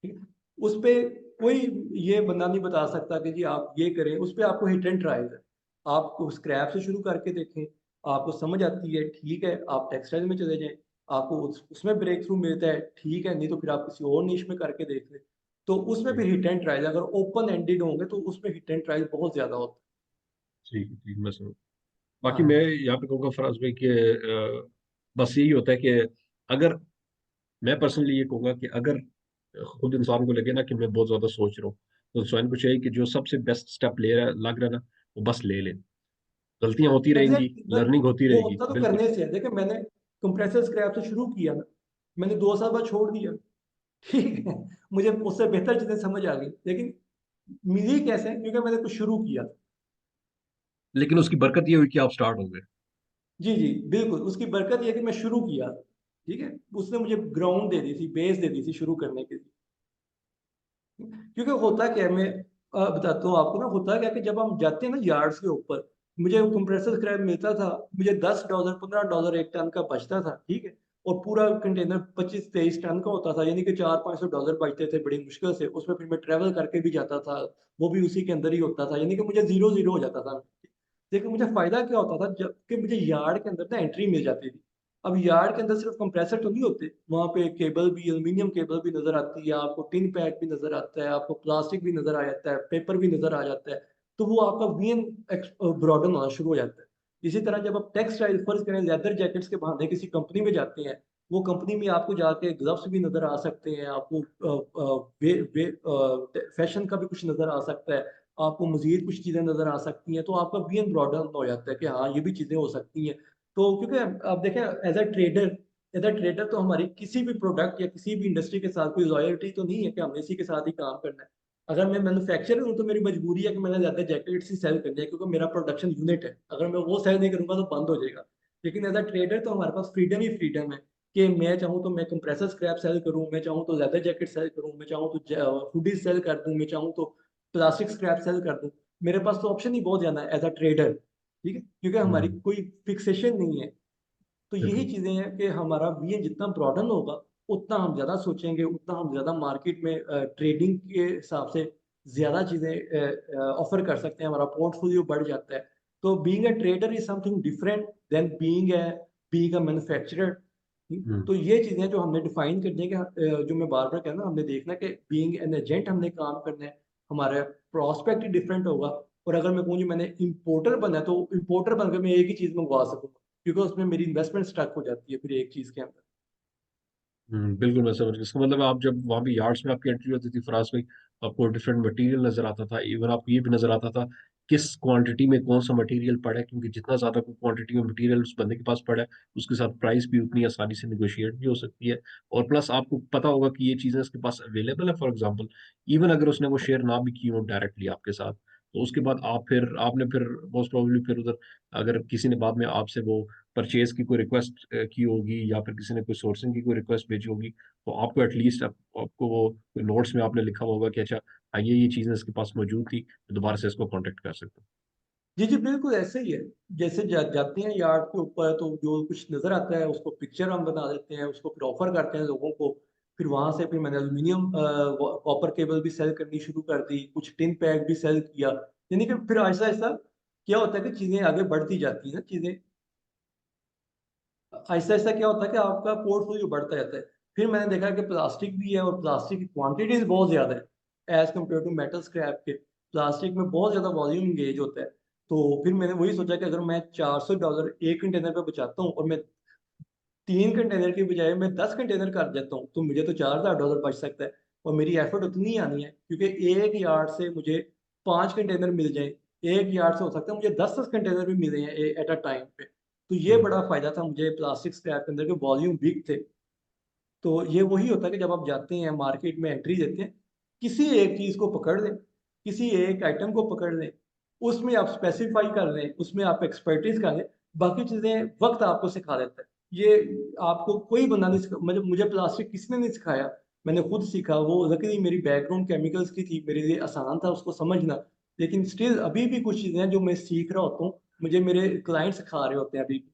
ठीक है। उस पे कोई ये बंदा नहीं बता सकता कि जी आप ये करें, उस पे आपको हिट एंड ट्रायल है। आप स्क्रैप से शुरू करके देखें, आपको समझ आती है ठीक है, आप टेक्सटाइल में चले जाएं, आपको उसमें ब्रेक थ्रू मिलता है ठीक है, नहीं तो फिर आप किसी और निश में करके देख लें। तो उसमें फिर हिट एंड ट्रायल, अगर ओपन एंडेड होंगे तो उसमें हिट एंड ट्रायल बहुत ज्यादा होता ठीक है, ठीक, मैं समझ। है। बाकी मैं हाँ यहाँ पे कहूँगा फराज भाई कि बस यही होता है कि अगर मैं पर्सनली ये कहूँगा कि अगर खुद इंसान को लगे ना कि मैं बहुत ज्यादा सोच रहा हूँ, तो इंसान को चाहिए कि जो सबसे बेस्ट स्टेप ले रहा है लग रहा है ना, वो बस ले ले। गलतियां होती रहेंगी, एग्जैक्ट, लर्निंग होती वो रहेगी, होता तो बिल्कुल। करने से है। देखिए मैंने कंप्रेसर स्क्रैप से शुरू किया ना, मैंने 2 साल बाद छोड़ दिया, ठीक है। मुझे उससे बेहतर चीजें समझ आ गई, लेकिन मिली कैसे, क्योंकि मैंने कुछ शुरू किया। लेकिन उसकी बरकत ये हुई कि आप स्टार्ट हो गए। जी जी बिल्कुल, उसकी बरकत ये कि मैं शुरू किया, ठीक है। उसने मुझे ग्राउंड दे दी थी, बेस दे दी थी शुरू करने के लिए। क्योंकि होता क्या है, मैं बताता हूँ आपको ना, होता क्या है कि जब हम जाते हैं ना यार्ड्स के ऊपर, मुझे कंप्रेसर स्क्रैप मिलता था, मुझे $10 $15 एक टन का बचता था, ठीक है? और पूरा कंटेनर 25-23 टन का होता था, यानी कि $400-500 बचते थे बड़ी मुश्किल से। उसमें फिर मैं ट्रैवल करके भी जाता था, वो भी उसी के अंदर ही होता था, यानी कि मुझे ज़ीरो-ज़ीरो हो जाता था। लेकिन मुझे फ़ायदा क्या होता था, जब कि मुझे यार्ड के अंदर ना एंट्री मिल जाती थी। अब यार्ड के अंदर सिर्फ़ कंप्रेसर तो नहीं होते, वहाँ पे केबल भी, एल्यूमीनियम केबल भी नज़र आती है, आपको टिन पैक भी नज़र आता है, आपको प्लास्टिक भी नज़र आ जाता है, पेपर भी नज़र आ जाता है। तो वो आपका वीएन ब्रॉडन होना शुरू हो जाता है। इसी तरह जब आप टेक्सटाइल, फ़र्ज़ करें लेदर जैकेट्स के बहाने किसी कंपनी में जाते हैं, वो कंपनी में आपको जाके ग्लव्स भी नज़र आ सकते हैं, आपको फ़ैशन का भी कुछ नज़र आ सकता है, आपको मज़ीद कुछ चीज़ें नज़र आ सकती हैं, तो आपका विज़न ब्रॉडन हो जाता है कि हाँ, ये भी चीज़ें हो सकती हैं। तो क्योंकि आप देखें एज़ अ ट्रेडर तो हमारी किसी भी प्रोडक्ट या किसी भी इंडस्ट्री के साथ कोई लॉयल्टी तो नहीं है कि हमने इसी के साथ ही काम करना है। अगर मैं मैन्युफैक्चरर हूँ, तो मेरी मजबूरी है कि मैंने ज़्यादा जैकेट्स ही सेल करनी है, क्योंकि मेरा प्रोडक्शन यूनिट है। अगर मैं वो सेल नहीं करूँगा तो बंद हो जाएगा। लेकिन एज़ अ ट्रेडर तो हमारे पास फ्रीडम ही फ्रीडम है कि मैं चाहूँ तो मैं कंप्रेसर स्क्रैप सेल करूँ, मैं चाहूँ तो लेदर जैकेट सेल करूँ, मैं चाहूँ तो हुडीज़ सेल कर दूँ, मैं चाहूँ तो प्लास्टिक स्क्रैप सेल कर दूँ। मेरे पास तो ऑप्शन ही बहुत ज़्यादा है एज़ अ ट्रेडर, ठीक है? क्योंकि हमारी हम्म, कोई फिक्सेशन नहीं है। तो यही बिल्कुल। चीज़ें हैं कि हमारा वीएन जितना ब्रॉडन होगा, उतना हम ज़्यादा सोचेंगे, उतना हम ज़्यादा मार्केट में ट्रेडिंग के हिसाब से ज़्यादा चीज़ें ऑफ़र कर सकते हैं, हमारा पोर्टफोलियो बढ़ जाता है। तो being a trader is something different than being a manufacturer. Hmm, तो ये चीज़ें जो हमने डिफाइन करनी है कि जो मैं बार-बार कह रहा हूँ ना, हमने देखना है कि बीइंग एन एजेंट हमने काम करना है, हमारा प्रॉस्पेक्ट ही डिफरेंट होगा। और अगर मैं कहूँ जी मैंने इम्पोर्टर बनना है, तो इम्पोर्टर बनकर मैं एक ही चीज़ मँगवा सकूँगा, क्योंकि उसमें मेरी इन्वेस्टमेंट स्टक हो जाती है फिर एक चीज़ के अंदर। बिल्कुल मैं समझ गया। इसका मतलब आप जब वहाँ पे यार्ड्स में आपकी एंट्री होती थी फराज भाई, आपको डिफरेंट मटेरियल नजर आता था, इवन आपको ये भी नजर आता था किस क्वांटिटी में कौन सा मटेरियल पड़ा है, क्योंकि जितना ज्यादा क्वांटिटी में मटेरियल उस बंदे के पास पड़ा है, उसके साथ प्राइस भी उतनी आसानी से निगोशिएट भी हो सकती है। और प्लस आपको पता होगा कि ये चीजें उसके पास अवेलेबल है। फॉर एग्जाम्पल, इवन अगर उसने वो शेयर ना भी की हो डायरेक्टली आपके साथ, तो उसके बाद आपने फिर मोस्ट प्रोबेबली फिर उधर, अगर किसी ने बाद में आपसे वो परचेज की कोई रिक्वेस्ट की होगी, या फिर किसी ने कोई सोर्सिंग की कोई रिक्वेस्ट भेजी होगी, तो आपको एटलीस्ट आपको वो नोट्स में आपने लिखा होगा कि अच्छा, हाँ, ये चीज़ें इसके पास मौजूद थी, तो दोबारा से इसको कांटेक्ट कर सकते जी, जी, बिल्कुल ऐसे ही है। जैसे जाते हैं यार्ड के ऊपर, तो जो कुछ नज़र आता है उसको पिक्चर हम बना देते हैं, उसको फिर ऑफ़र करते हैं लोगों को। फिर वहाँ से फिर मैंने एल्यूमीनियम कॉपर केबल भी सेल करनी शुरू कर दी, कुछ टिन पैक भी सेल किया। यानी कि फिर आहिस्ता-आहिस्ता क्या होता है कि चीज़ें आगे बढ़ती जाती हैं ना, चीज़ें आहिस्ता-आहिस्ता क्या होता है कि आपका पोर्टफोलियो बढ़ता जाता है। फिर मैंने देखा कि प्लास्टिक भी है और प्लास्टिक की क्वांटिटीज़ बहुत ज़्यादा है as compare to metal scrap के। प्लास्टिक में बहुत ज़्यादा वॉल्यूम एंगेज होता है। तो फिर मैंने वही सोचा कि अगर मैं $400 1 कंटेनर पे बचाता हूँ और मैं 3 कंटेनर की बजाय मैं 10 कंटेनर कर देता हूँ, तो मुझे तो $4000 बच सकता है और मेरी एफर्ट उतनी ही आनी है, क्योंकि एक यार्ड से मुझे 5 कंटेनर मिल जाएँ, एक यार्ड से हो सकता है मुझे 10-10 कंटेनर भी मिले हैं एट अ टाइम पे। तो ये हैं। बड़ा फ़ायदा था मुझे प्लास्टिक स्क्रैप के अंदर के वॉल्यूम बिग थे। तो ये वही होता है कि जब आप जाते हैं मार्केट में एंट्री देते हैं, किसी एक चीज़ को पकड़ लें, किसी एक आइटम को पकड़ लें, उसमें आप स्पेसिफ़ाई कर लें, उसमें आप एक्सपर्टीज़ कर लें, बाकी चीज़ें वक़्त आपको सिखा देता है। ये आपको कोई बंदा नहीं सिखा, मतलब मुझे प्लास्टिक किसी ने नहीं सिखाया, मैंने खुद सीखा। वो लकीली मेरी बैकग्राउंड केमिकल्स की थी, मेरे लिए आसान था उसको समझना। लेकिन स्टिल अभी भी कुछ चीज़ें हैं जो मैं सीख रहा होता हूँ, मुझे मेरे क्लाइंट सिखा रहे होते हैं अभी भी।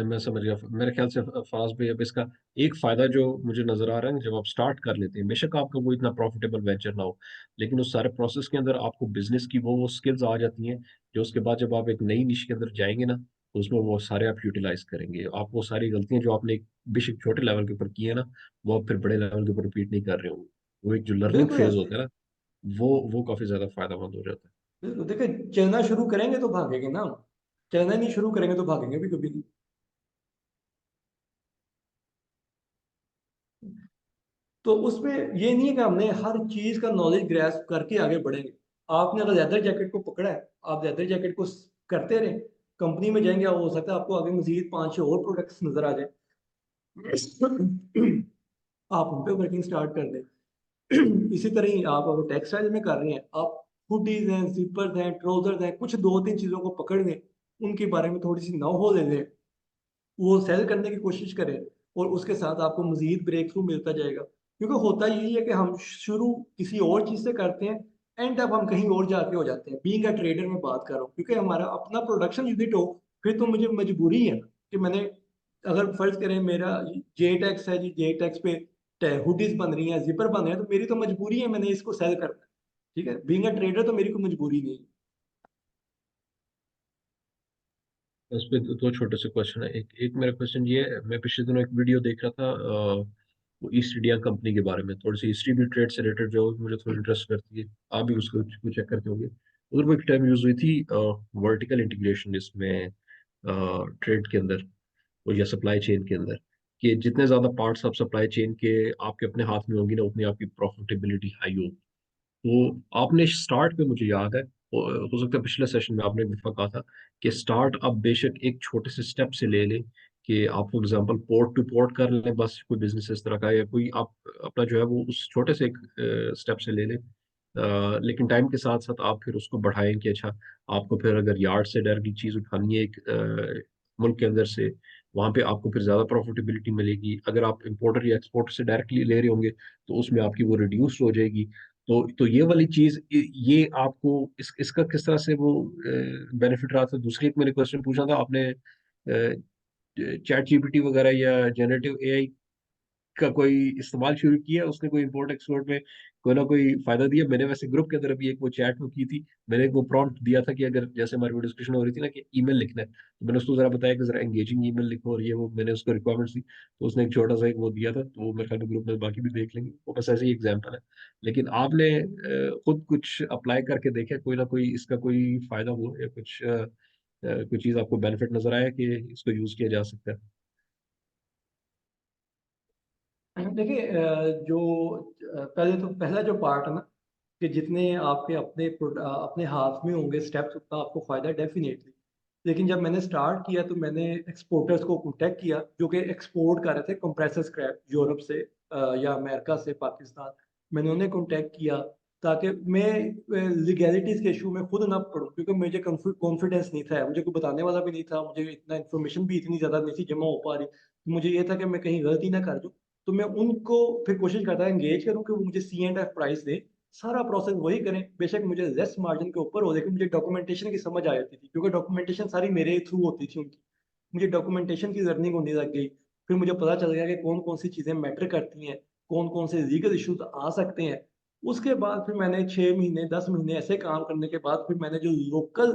मैं समझ गया। मेरे ख्याल से फराज भाई, अब इसका एक फायदा जो मुझे नजर आ रहा है, जब आप स्टार्ट कर लेते हैं, बेशक आपका वो इतना प्रॉफिटेबल वेंचर ना हो, लेकिन उस सारे प्रोसेस के अंदर आपको बिजनेस की वो स्किल्स आ जाती हैं, जो उसके बाद जब आप एक नई निश के अंदर जाएंगे ना, तो उसमें वो सारे आप यूटिलाइज करेंगे। आप वो सारी गलतियां जो आपने एक बेशक छोटे लेवल के ऊपर की है ना, वो आप फिर बड़े लेवल के ऊपर रिपीट नहीं कर रहे होंगे। वो एक जो लर्निंग बिल्कुल फेज ऐसे होता ही। है ना, वो काफी ज्यादा फायदेमंद हो जाता है। बिल्कुल, देखिए चलना शुरू करेंगे तो भागेंगे ना हम। चलना नहीं शुरू करेंगे तो भागेंगे भी कभी नहीं। तो उसमें ये नहीं है कि हमने हर चीज़ का नॉलेज ग्रैस्प करके आगे बढ़ेंगे। आपने अगर लेदर जैकेट को पकड़ा है, आप लेदर जैकेट को करते रहें, कंपनी में जाएँगे, हो सकता है आपको आगे मज़ीद 5-6 और प्रोडक्ट्स नज़र आ जाएँ। आप उन पे वर्किंग स्टार्ट कर दें। इसी तरह ही आप अगर टेक्सटाइल में कर रहे हैं, आप हुडीज़ हैं, ज़िपर्स हैं, ट्राउज़र्स हैं, कुछ 2-3 चीज़ों को पकड़ लें, उनके बारे में थोड़ी-सी नॉलेज ले लें, वो सेल करने की कोशिश करें और उसके साथ आपको मज़ीद ब्रेक थ्रू मिलता जाएगा। क्योंकि होता यही है कि हम शुरू किसी और चीज़ से करते हैं, एंड तक हम कहीं और जाके हो जाते हैं। बीइंग अ ट्रेडर में बात कर रहा हूँ, क्योंकि हमारा अपना प्रोडक्शन यूनिट हो, फिर तो मुझे मजबूरी है ना कि मैंने, अगर फर्ज करें मेरा जे टैक्स है जी, जे टैक्स पे हुडीज बन रही हैं, जिपर बन रहे हैं, तो मेरी तो मजबूरी है, मैंने इसको सेल करना है। ठीक है, बीइंग अ ट्रेडर तो मेरी कोई मजबूरी नहीं है। उस पे दो छोटे से क्वेश्चन है। एक एक मेरा क्वेश्चन ये है, मैं पिछले दिनों एक वीडियो देख रहा था वो ईस्ट इंडिया कंपनी के बारे में, थोड़ी सी हिस्ट्री भी ट्रेड से रिलेटेड जो मुझे थोड़ी इंटरेस्ट करती है, आप भी उसको चेक करते होंगे। उधर वो एक टर्म यूज हुई थी वर्टिकल इंटीग्रेशन, जिसमें ट्रेड के अंदर और या सप्लाई चेन के अंदर, कि जितने ज्यादा पार्ट्स आप सप्लाई चेन के आपके अपने हाथ में होंगी ना, उतनी आपकी प्रॉफिटेबिलिटी हाई होगी। तो आपने स्टार्ट पे, मुझे याद है, हो सकता है पिछले सेशन में आपने एक दफा कहा था कि स्टार्ट आप बेशक एक छोटे से स्टेप से ले लें, कि आप for example port two port कर लें, बस कोई बिजनेस इस तरह का, या कोई आप अपना जो है वो उस छोटे से एक स्टेप से ले लें। लेकिन टाइम के साथ साथ आप फिर उसको बढ़ाएं कि अच्छा, आपको फिर अगर यार्ड से डायरेक्टली चीज़ उठानी है एक मुल्क के अंदर से, वहां पे आपको फिर ज़्यादा प्रॉफिटेबिलिटी मिलेगी। अगर आप इंपोर्टर या एक्सपोर्टर से डायरेक्टली ले रहे होंगे तो उसमें आपकी वो रिड्यूस हो जाएगी। तो ये वाली चीज, ये आपको इसका किस तरह से वो बेनिफिट रहा था। दूसरी एक मैंने क्वेश्चन पूछा था, आपने चैट जीपीटी वगैरह या जनरेटिव एआई का कोई इस्तेमाल शुरू किया, उसने कोई इंपोर्ट एक्सपोर्ट में कोई ना कोई फायदा दिया? मैंने वैसे ग्रुप के अंदर अभी एक वो चैट वो की थी, मैंने एक वो प्रॉम्प्ट दिया था कि अगर जैसे हमारी वो डिस्कशन हो रही थी ना कि ईमेल लिखना है, तो मैंने उसको जरा बताया कि जरा एंगेजिंग ईमेल लिखो, और ये वो मैंने उसको रिक्वायरमेंट्स दी, तो उसने एक छोटा सा एक वो दिया था, तो वो मेरे ख्याल में ग्रुप में बाकी भी देख लेंगे, वो बस ऐसे ही एग्जाम्पल है। लेकिन आपने खुद कुछ अप्लाई करके देखा कोई ना कोई इसका कोई फायदा हो, या कुछ कोई चीज आपको बेनिफिट नजर आया कि इसको यूज किया जा सकता है? देखिए, जो पहले तो पहला जो पार्ट है ना, कि जितने आपके अपने हाथ में होंगे स्टेप्स, उतना आपको फायदा डेफिनेटली। लेकिन जब मैंने स्टार्ट किया तो मैंने एक्सपोर्टर्स को कांटेक्ट किया जो कि एक्सपोर्ट कर रहे थे कंप्रेसर स्क्रैप यूरोप से, या अमेरिका से, पाकिस्तान। मैंने उन्हें कांटेक्ट किया ताकि मैं लीगैलिटीज के इशू में खुद ना पड़ूं, क्योंकि मुझे कॉन्फिडेंस नहीं था, मुझे कोई बताने वाला भी नहीं था, मुझे इतना इन्फॉर्मेशन भी इतनी ज़्यादा नहीं थी जमा हो पा रही। तो मुझे ये था कि मैं कहीं गलती ना कर दूं। तो मैं उनको फिर कोशिश करता है एंगेज करूं कि वो मुझे C&F प्राइस दे, सारा प्रोसेस वही करें, बेशक मुझे लेस मार्जिन के ऊपर हो, लेकिन मुझे डॉक्यूमेंटेशन की समझ आ जाती थी, क्योंकि डॉक्यूमेंटेशन सारी मेरे थ्रू होती थी उनकी। मुझे डॉक्यूमेंटेशन की लर्निंग होने लग गई। फिर मुझे पता चल गया कि कौन कौन सी चीज़ें मैटर करती हैं, कौन कौन से लीगल इश्यूज आ सकते हैं। उसके बाद फिर मैंने 6 महीने 10 महीने ऐसे काम करने के बाद फिर मैंने जो लोकल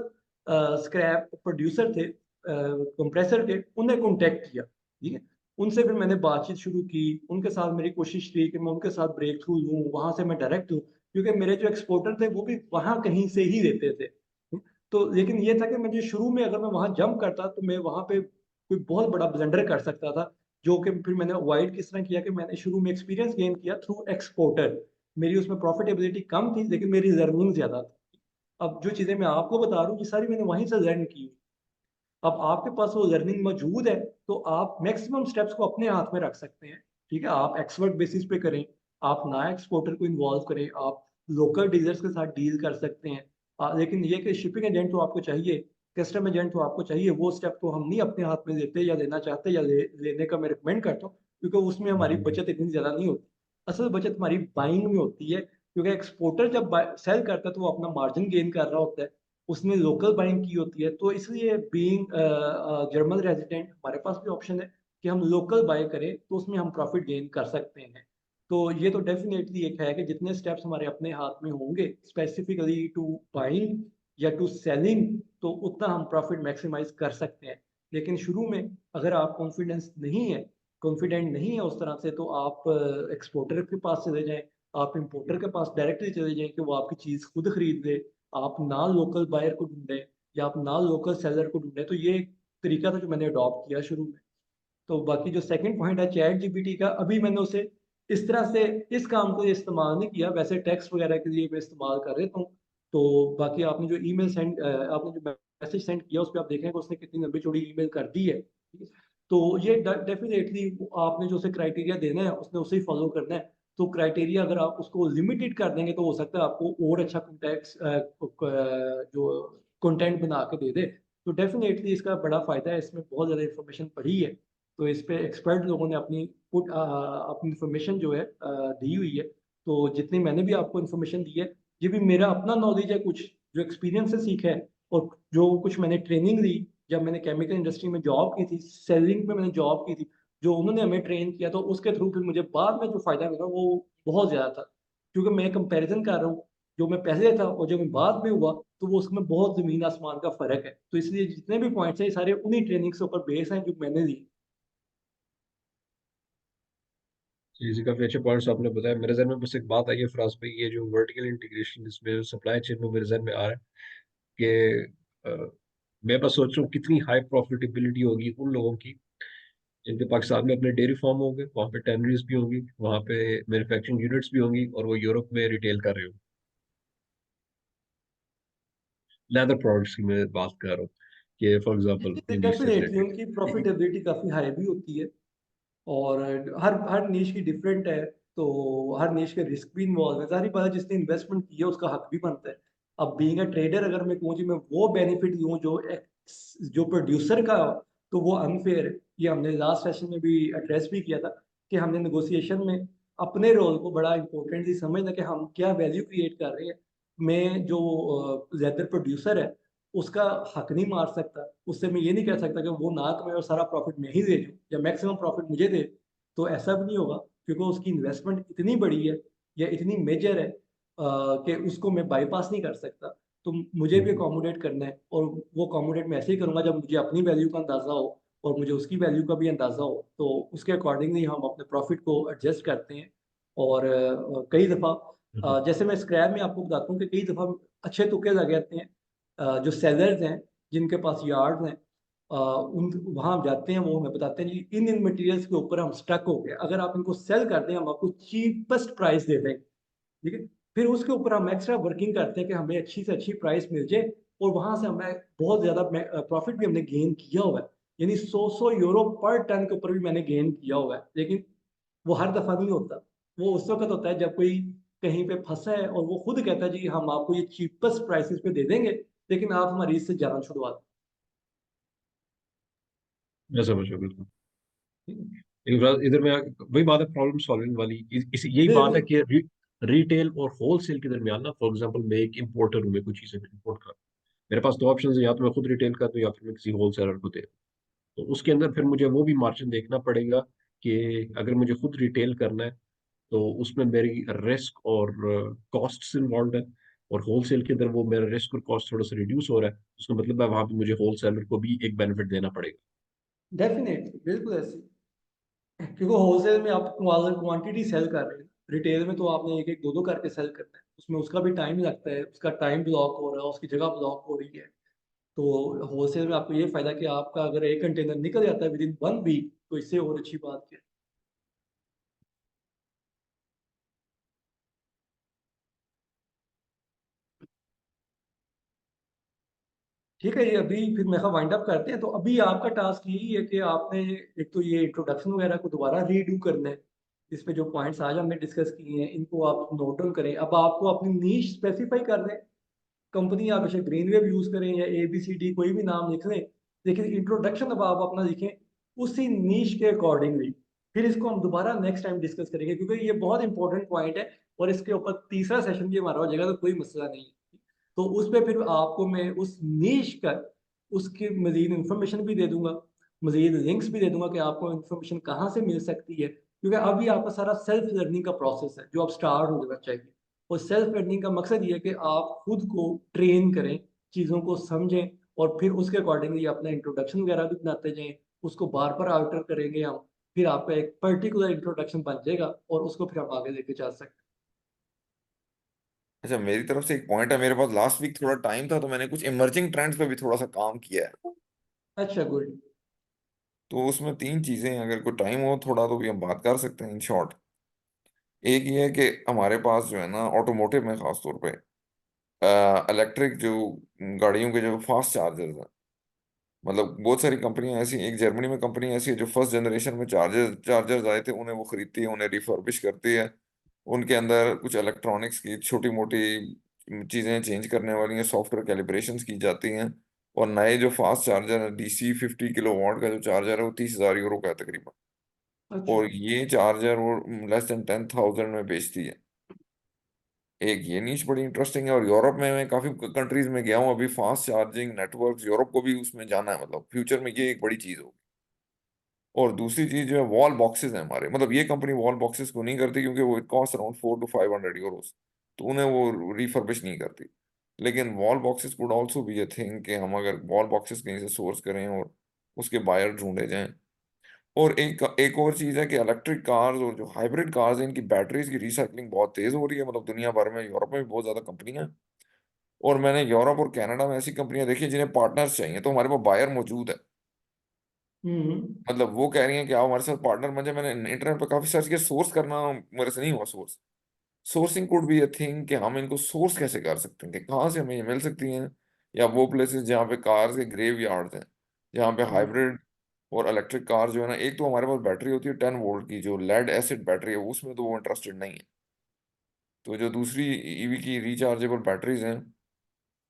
स्क्रैप प्रोड्यूसर थे कंप्रेसर के, उन्हें कॉन्टेक्ट किया। ठीक है, उनसे फिर मैंने बातचीत शुरू की, उनके साथ मेरी कोशिश थी कि मैं उनके साथ ब्रेक थ्रू लूँ, वहाँ से मैं डायरेक्ट हूँ, क्योंकि मेरे जो एक्सपोर्टर थे वो भी वहाँ कहीं से ही लेते थे। तो लेकिन ये था कि मुझे शुरू में अगर मैं वहाँ जंप करता तो मैं वहाँ पे कोई बहुत बड़ा ब्लंडर कर सकता था, जो कि फिर मैंने अवॉइड किस तरह किया कि मैंने शुरू में एक्सपीरियंस गेन किया थ्रू एक्सपोर्टर। मेरी उसमें प्रॉफिटेबिलिटी कम थी, लेकिन मेरी लर्निंग ज्यादा थी। अब जो चीजें मैं आपको बता रहा हूँ, ये सारी मैंने वहीं से लर्न की। अब आपके पास वो लर्निंग मौजूद है, तो आप मैक्सिमम स्टेप्स को अपने हाथ में रख सकते हैं। ठीक है, आप एक्सपर्ट बेसिस पे करें, आप ना एक्सपोर्टर को इन्वॉल्व करें, आप लोकल डीलर्स के साथ डील कर सकते हैं। लेकिन ये कि शिपिंग एजेंट तो आपको चाहिए, कस्टम एजेंट तो आपको चाहिए, वो स्टेप तो हम नहीं अपने हाथ में लेते या लेना चाहते, या लेने का मैं रिकमेंड करता हूँ, क्योंकि उसमें हमारी हम्म। बचत इतनी ज़्यादा नहीं होती। असल बचत हमारी बाइंग में होती है, क्योंकि एक्सपोर्टर जब सेल करता है तो वो अपना मार्जिन गेन कर रहा होता है, उसने लोकल बाइंग की होती है। तो इसलिए बीइंग जर्मन रेजिडेंट हमारे पास भी ऑप्शन है कि हम लोकल बाय करें, तो उसमें हम प्रॉफिट गेन कर सकते हैं। तो ये तो डेफिनेटली एक है कि जितने स्टेप्स हमारे अपने हाथ में होंगे स्पेसिफिकली टू बाइंग या टू सेलिंग, तो उतना हम प्रॉफिट मैक्सिमाइज कर सकते हैं। लेकिन शुरू में अगर आप कॉन्फिडेंट नहीं है उस तरह से, तो आप एक्सपोर्टर के पास चले जाएं, आप इंपोर्टर के पास डायरेक्टली चले जाएं कि वो आपकी चीज़ खुद खरीद ले। आप ना लोकल बायर को ढूंढें या आप ना लोकल सेलर को ढूंढें। तो ये एक तरीका था जो मैंने अडॉप्ट किया शुरू में। तो बाकी जो सेकंड पॉइंट है चैट जीपीटी का, अभी मैंने उसे इस तरह से इस काम को इस्तेमाल नहीं किया, वैसे टेक्स्ट वगैरह के लिए मैं इस्तेमाल कर रहा हूँ। तो बाकी आपने जो आपने जो मैसेज सेंड किया उस पर आप देखें कि उसने कितनी लंबी चौड़ी ईमेल कर दी है। ठीक है? तो ये डेफिनेटली आपने जो उसे क्राइटेरिया देना है उसने उसे ही फॉलो करना है। तो क्राइटेरिया अगर आप उसको लिमिटेड कर देंगे तो हो सकता है आपको और अच्छा कॉन्टेक्ट जो कंटेंट बना के दे दे। तो डेफिनेटली इसका बड़ा फायदा है, इसमें बहुत ज़्यादा इन्फॉर्मेशन पड़ी है। तो इस पे एक्सपर्ट लोगों ने अपनी इन्फॉर्मेशन जो है दी हुई है। तो जितनी मैंने भी आपको इन्फॉर्मेशन दी है, ये भी मेरा अपना नॉलेज है, कुछ जो एक्सपीरियंस से सीखा है, और जो कुछ मैंने ट्रेनिंग ली जब मैंने केमिकल इंडस्ट्री में जॉब की थी, सेलिंग में मैंने जॉब की थी, जो उन्होंने हमें ट्रेन किया, तो उसके थ्रू फिर मुझे बाद में जो फ़ायदा मिला वो बहुत ज़्यादा था। क्योंकि मैं कंपैरिज़न कर रहा हूँ, जो मैं पहले था और जो मैं बाद में हुआ, तो वो उसमें बहुत ज़मीन आसमान का फ़र्क है। तो इसलिए जितने भी पॉइंट्स हैं, ये सारे उन्हीं ट्रेनिंग्स के ऊपर बेस हैं जो मैंने ली। जी काफी अच्छे पॉइंट्स आपने बताया। मेरे जहन में बस एक बात आई है फराज भाई, ये जो वर्टिकल इंटीग्रेशन इसमें सप्लाई चेन में मेरे जहन में आ रहा है कि मैं बस सोच रहा हूँ कितनी हाई प्रॉफिटेबिलिटी होगी उन लोगों की जिनके पाकिस्तान में अपने डेयरी फार्म होंगे, वहाँ पे टैनरीज भी होंगी, वहाँ पे मैन्युफैक्चरिंग यूनिट्स भी होंगी, और वो यूरोप में रिटेल कर रहे हो लेदर प्रोडक्ट्स की मैं बात कर रहा हूँ कि फॉर एग्जांपल नीश से डेफिनेटली रिलेटेड। उनकी प्रॉफिटेबिलिटी काफ़ी हाई भी होती है, और हर हर नीश की डिफरेंट है, तो हर नीश के रिस्क भी इन्वॉल्व है। ज़ाहिर बात है, जिसने इन्वेस्टमेंट की है उसका हक भी बनता है। अब बीइंग अ ट्रेडर अगर मैं कहूँ जी मैं वो बेनिफिट दूँ जो प्रोड्यूसर का हो, तो वो अनफेयर है। ये हमने लास्ट सेशन में भी एड्रेस भी किया था कि हमने नेगोशिएशन में अपने रोल को बड़ा इंपॉर्टेंटली समझना कि हम क्या वैल्यू क्रिएट कर रहे हैं। मैं जो लेदर प्रोड्यूसर है उसका हक नहीं मार सकता। उससे मैं ये नहीं कह सकता कि वो ना कमाए और सारा प्रॉफ़िट मैं ही ले लूँ या मैक्सिमम प्रॉफ़िट मुझे दे। तो ऐसा भी नहीं होगा, क्योंकि उसकी इन्वेस्टमेंट इतनी बड़ी है या इतनी मेजर है कि उसको मैं बाईपास नहीं कर सकता। तो मुझे भी अकोमोडेट करना है, और वो अकोमोडेट मैं ऐसे ही करूँगा जब मुझे अपनी वैल्यू का अंदाज़ा हो और मुझे उसकी वैल्यू का भी अंदाज़ा हो। तो उसके अकॉर्डिंगली हम अपने प्रॉफ़िट को एडजस्ट करते हैं। और कई दफ़ा जैसे मैं स्क्रैप में आपको बताता हूँ कि कई दफ़ा अच्छे तुक्के लग जाते हैं। जो सेलर्स हैं, जिनके पास यार्ड्स हैं, उन वहाँ हम जाते हैं, वो हमें बताते हैं जी इन मटेरियल्स के ऊपर हम स्टक हो गए, अगर आप इनको सेल कर दें हम आपको चीपेस्ट प्राइस दे देंगे, ठीक है? फिर उसके ऊपर हम एक्स्ट्रा वर्किंग करते हैं कि हमें अच्छी से अच्छी प्राइस मिल जाए, और वहाँ से हमें बहुत ज़्यादा प्रॉफिट भी हमने गेन किया हुआ है। यानी 100 यूरो पर टन के ऊपर भी मैंने गेन किया हुआ है। लेकिन वो हर दफ़ा नहीं होता। वो उस वक़्त होता है जब कोई कहीं पे फँसा है और वो खुद कहता है जी हम आपको ये चीपेस्ट प्राइसेज़ पे दे देंगे, लेकिन आप हमारी इससे जान छुड़वा दो। मैं समझ गया बिल्कुल। लेकिन फिलहाल इधर में वही बात है, प्रॉब्लम सॉल्विंग वाली यही बात है बिल्कुल। कि रिटेल और होलसेल के दरमियान ना, फॉर एग्जांपल मैं एक इंपोर्टर हूँ, मैं कुछ चीजें इंपोर्ट कर, मेरे पास दो ऑप्शन है, या तो मैं खुद रिटेल कर दूं या फिर मैं किसी होलसेलर को दे दूं। तो उसके अंदर फिर मुझे वो भी मार्जिन देखना पड़ेगा कि अगर मुझे खुद रिटेल करना है तो उसमें मेरी रिस्क और कॉस्ट्स इन्वॉल्व है, और होलसेल के अंदर वो मेरा रिस्क और कॉस्ट थोड़ा सा रिड्यूस हो रहा है, उसका मतलब है वहां पे मुझे होलसेलर को भी एक बेनिफिट देना पड़ेगा। डेफ़िनेटली, बिल्कुल ऐसे ही। क्योंकि होलसेल में आप क्वांटिटी सेल कर रहे हैं। रिटेल में तो आपने 1-1, 2-2 करके सेल करना है। उसमें उसका भी टाइम लगता है, उसका टाइम ब्लॉक हो रहा है, उसकी जगह ब्लॉक हो रही है। तो होलसेल में आपको ये फ़ायदा कि आपका अगर 1 कंटेनर निकल जाता है विदिन 1 वीक, तो इससे और अच्छी बात क्या है। ठीक है, ये अभी फिर मैं कहा वाइंड अप करते हैं। तो अभी आपका टास्क यही है कि आपने एक तो ये इंट्रोडक्शन वगैरह को दोबारा रीडू करना है। इस पे जो पॉइंट्स आज हमने डिस्कस किए हैं, इनको आप नोट डाउन करें। अब आपको अपनी नीश स्पेसिफाई करना है। कंपनी आप बेशक ग्रीन वेव यूज़ करें या ABCD कोई भी नाम लिख लें, लेकिन इंट्रोडक्शन अब आप अपना लिखें उसी नीश के अकॉर्डिंगली। फिर इसको हम दोबारा नेक्स्ट टाइम डिस्कस करेंगे, क्योंकि ये बहुत इंपॉर्टेंट पॉइंट है, और इसके ऊपर तीसरा सेशन भी हमारा हो जाएगा, तो कोई मसला नहीं है। तो उस पे फिर आपको मैं उस नीश का उसकी मज़ीद इन्फॉर्मेशन भी दे दूँगा, मज़ीद लिंक्स भी दे दूँगा कि आपको इन्फॉर्मेशन कहाँ से मिल सकती है। क्योंकि अभी आपका सारा सेल्फ लर्निंग का प्रोसेस है, जो अब स्टार्ट हो जाना चाहिए। और सेल्फ लर्निंग का मकसद ये है कि आप खुद को ट्रेन करें, चीज़ों को समझें, और फिर उसके अकॉर्डिंगली अपना इंट्रोडक्शन वगैरह भी बनाते जाएँ। उसको बार-बार अल्टर करेंगे हम, फिर आपका एक पर्टिकुलर इंट्रोडक्शन बन जाएगा, और उसको फिर हम आगे लेके जा सकते अच्छा, मेरी तरफ से एक पॉइंट है, मेरे पास लास्ट वीक थोड़ा टाइम था तो मैंने कुछ इमर्जिंग ट्रेंड्स पे भी थोड़ा सा काम किया है। हैं। अच्छा, गुड। तो उसमें तीन चीजें हैं, अगर कोई टाइम हो थोड़ा तो भी हम बात कर सकते हैं इन शॉर्ट। एक ये है कि हमारे पास जो है ना ऑटोमोटिव में खास तौर पे इलेक्ट्रिक जो गाड़ियों के जो फास्ट चार्जर्स हैं, मतलब बहुत सारी कंपनियां ऐसी, एक जर्मनी में कंपनी ऐसी है जो फर्स्ट जनरेशन में चार्जर्स आए थे उन्हें वो खरीदती है, उन्हें रिफर्बिश करती है, उनके अंदर कुछ इलेक्ट्रॉनिक्स की छोटी मोटी चीजें चेंज करने वाली हैं, सॉफ्टवेयर कैलिब्रेशंस की जाती हैं, और नए जो फास्ट चार्जर है DC 50 किलोवाट का जो चार्जर है वो 30,000 यूरो का है तकरीबन, अच्छा। और ये चार्जर वो लेस देन 10,000 में बेचती है। एक ये नीश बड़ी इंटरेस्टिंग है। और यूरोप में मैं काफी कंट्रीज में गया हूँ, अभी फास्ट चार्जिंग नेटवर्क्स यूरोप को भी उसमें जाना है, मतलब फ्यूचर में ये एक बड़ी चीज होगी। और दूसरी चीज जो है वॉल बॉक्सेस है हमारे, मतलब ये कंपनी वॉल बॉक्सेस को नहीं करती क्योंकि वो it cost around 400 to 500 euros, तो उन्हें वो रिफर्बिश नहीं करती। लेकिन wall boxes could also be a thing कि हम अगर वॉल बॉक्सेस कहीं से सोर्स करें और उसके बायर ढूंढे जाएं। और एक एक और चीज है कि इलेक्ट्रिक कार्स और जो हाइब्रिड कार्स हैं इनकी बैटरीज की रिसाइकलिंग बहुत तेज हो रही है, मतलब दुनिया भर में, यूरोप में भी बहुत ज्यादा कंपनियां हैं। और मैंने यूरोप और कनाडा में ऐसी कंपनियां देखी हैं जिन्हें पार्टनर्स चाहिए, तो हमारे पास बायर मौजूद है। हम्म। मतलब वो कह रही हैं कि आप हमारे साथ पार्टनर बन जाए। मैंने इंटरनेट पर काफी सर्च किया, सोर्स करना मेरे से नहीं हुआ source. Sourcing could be a thing कि हम इनको सोर्स कैसे कर सकते हैं, कि कहाँ से हमें ये मिल सकती हैं, या वो प्लेसेस जहाँ पे कार्स के ग्रेव यार्ड हैं, जहाँ पे हम्म। हाइब्रिड और इलेक्ट्रिक कार जो है ना, एक तो हमारे पास बैटरी होती है 10 वोल्ट की जो लेड एसिड बैटरी है, उसमें तो वो इंटरेस्टेड नहीं है। तो जो दूसरी ईवी की रिचार्जेबल बैटरीज हैं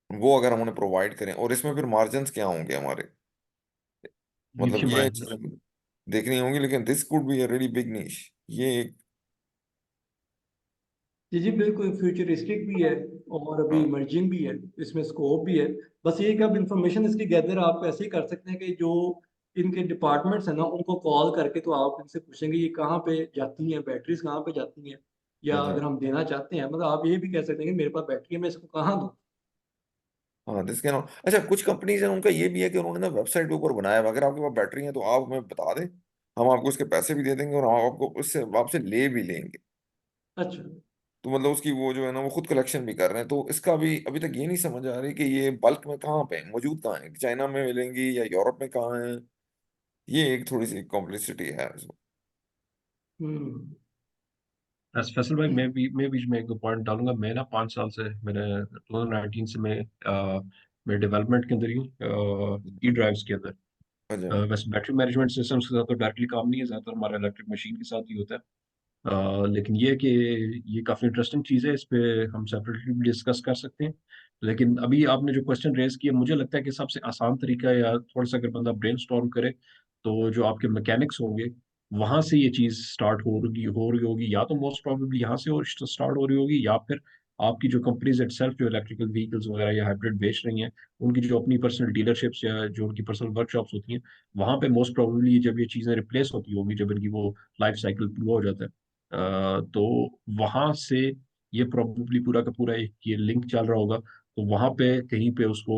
वो अगर हम उन्हें प्रोवाइड करें, और इसमें फिर मार्जिन्स क्या होंगे हमारे, मतलब लिथियम ये आयन। चीजें देखनी होंगी। लेकिन this could be a really big niche, ये एक। जी जी बिल्कुल, फ्यूचरिस्टिक भी है और अभी हाँ इमर्जिंग भी है, इसमें स्कोप भी है। बस ये कि अब इंफॉर्मेशन इसकी गैदर आप ऐसे ही कर सकते हैं कि जो इनके डिपार्टमेंट्स हैं ना उनको कॉल करके तो आप इनसे पूछेंगे ये कहाँ पे जाती हैं बैटरीज, कहाँ पे जाती हैं, या अच्छा। अगर हम देना चाहते हैं, मतलब आप ये भी कह सकते हैं कि मेरे पास बैटरी है मैं इसको कहाँ दूँ। हाँ दिस कैन। अच्छा, कुछ कंपनीज हैं उनका ये भी है कि उन्होंने ना वेबसाइट के ऊपर बनाया है, अगर आपके पास बैटरी है तो आप हमें बता दें, हम आपको उसके पैसे भी दे देंगे और हम आपको उससे आपसे ले भी लेंगे। अच्छा। तो मतलब उसकी वो जो है ना वो खुद कलेक्शन भी कर रहे हैं। तो इसका भी अभी तक ये नहीं समझ आ रही कि ये बल्क में कहाँ पे है, मौजूद कहाँ है, चाइना में मिलेंगी या यूरोप में कहाँ है। ये एक थोड़ी सी कॉम्प्लेक्सिटी है इसमें। हम्म। फैसल भाई, मैं बीच में एक दो पॉइंट डालूंगा। मैं ना 5 साल से, मैंने 2019 से मैं डेवलपमेंट के अंदर ही हूँ, ई ड्राइव्स के अंदर। अच्छा। वैसे बैटरी मैनेजमेंट सिस्टम्स के साथ तो डायरेक्टली काम नहीं है, ज़्यादातर हमारा इलेक्ट्रिक मशीन के साथ ही होता है। लेकिन ये है कि ये काफ़ी इंटरेस्टिंग चीज़ है, इस पे हम सेपरेटली भी डिस्कस कर सकते हैं। लेकिन अभी आपने जो क्वेश्चन रेज किया, मुझे लगता है कि सबसे आसान तरीका, या थोड़ा सा अगर बंदा ब्रेनस्टॉर्म करे, तो जो आपके मैकेनिक्स होंगे वहां से ये चीज़ स्टार्ट हो रही होगी, या तो मोस्ट प्रोबेबली यहाँ से स्टार्ट हो रही होगी, या फिर आपकी जो कंपनीज इटसेल्फ जो इलेक्ट्रिकल व्हीकल्स वगैरह या हाइब्रिड बेच रही हैं, उनकी जो अपनी पर्सनल डीलरशिप्स या जो उनकी पर्सनल वर्कशॉप्स होती हैं, वहां पे मोस्ट प्रोबेबली जब ये चीज़ें रिप्लेस होती होंगी, जब इनकी वो लाइफ साइकिल पूरा हो जाता है, तो वहां से ये प्रॉब्लली पूरा का पूरा एक ये लिंक चल रहा होगा, तो वहां पे कहीं पे उसको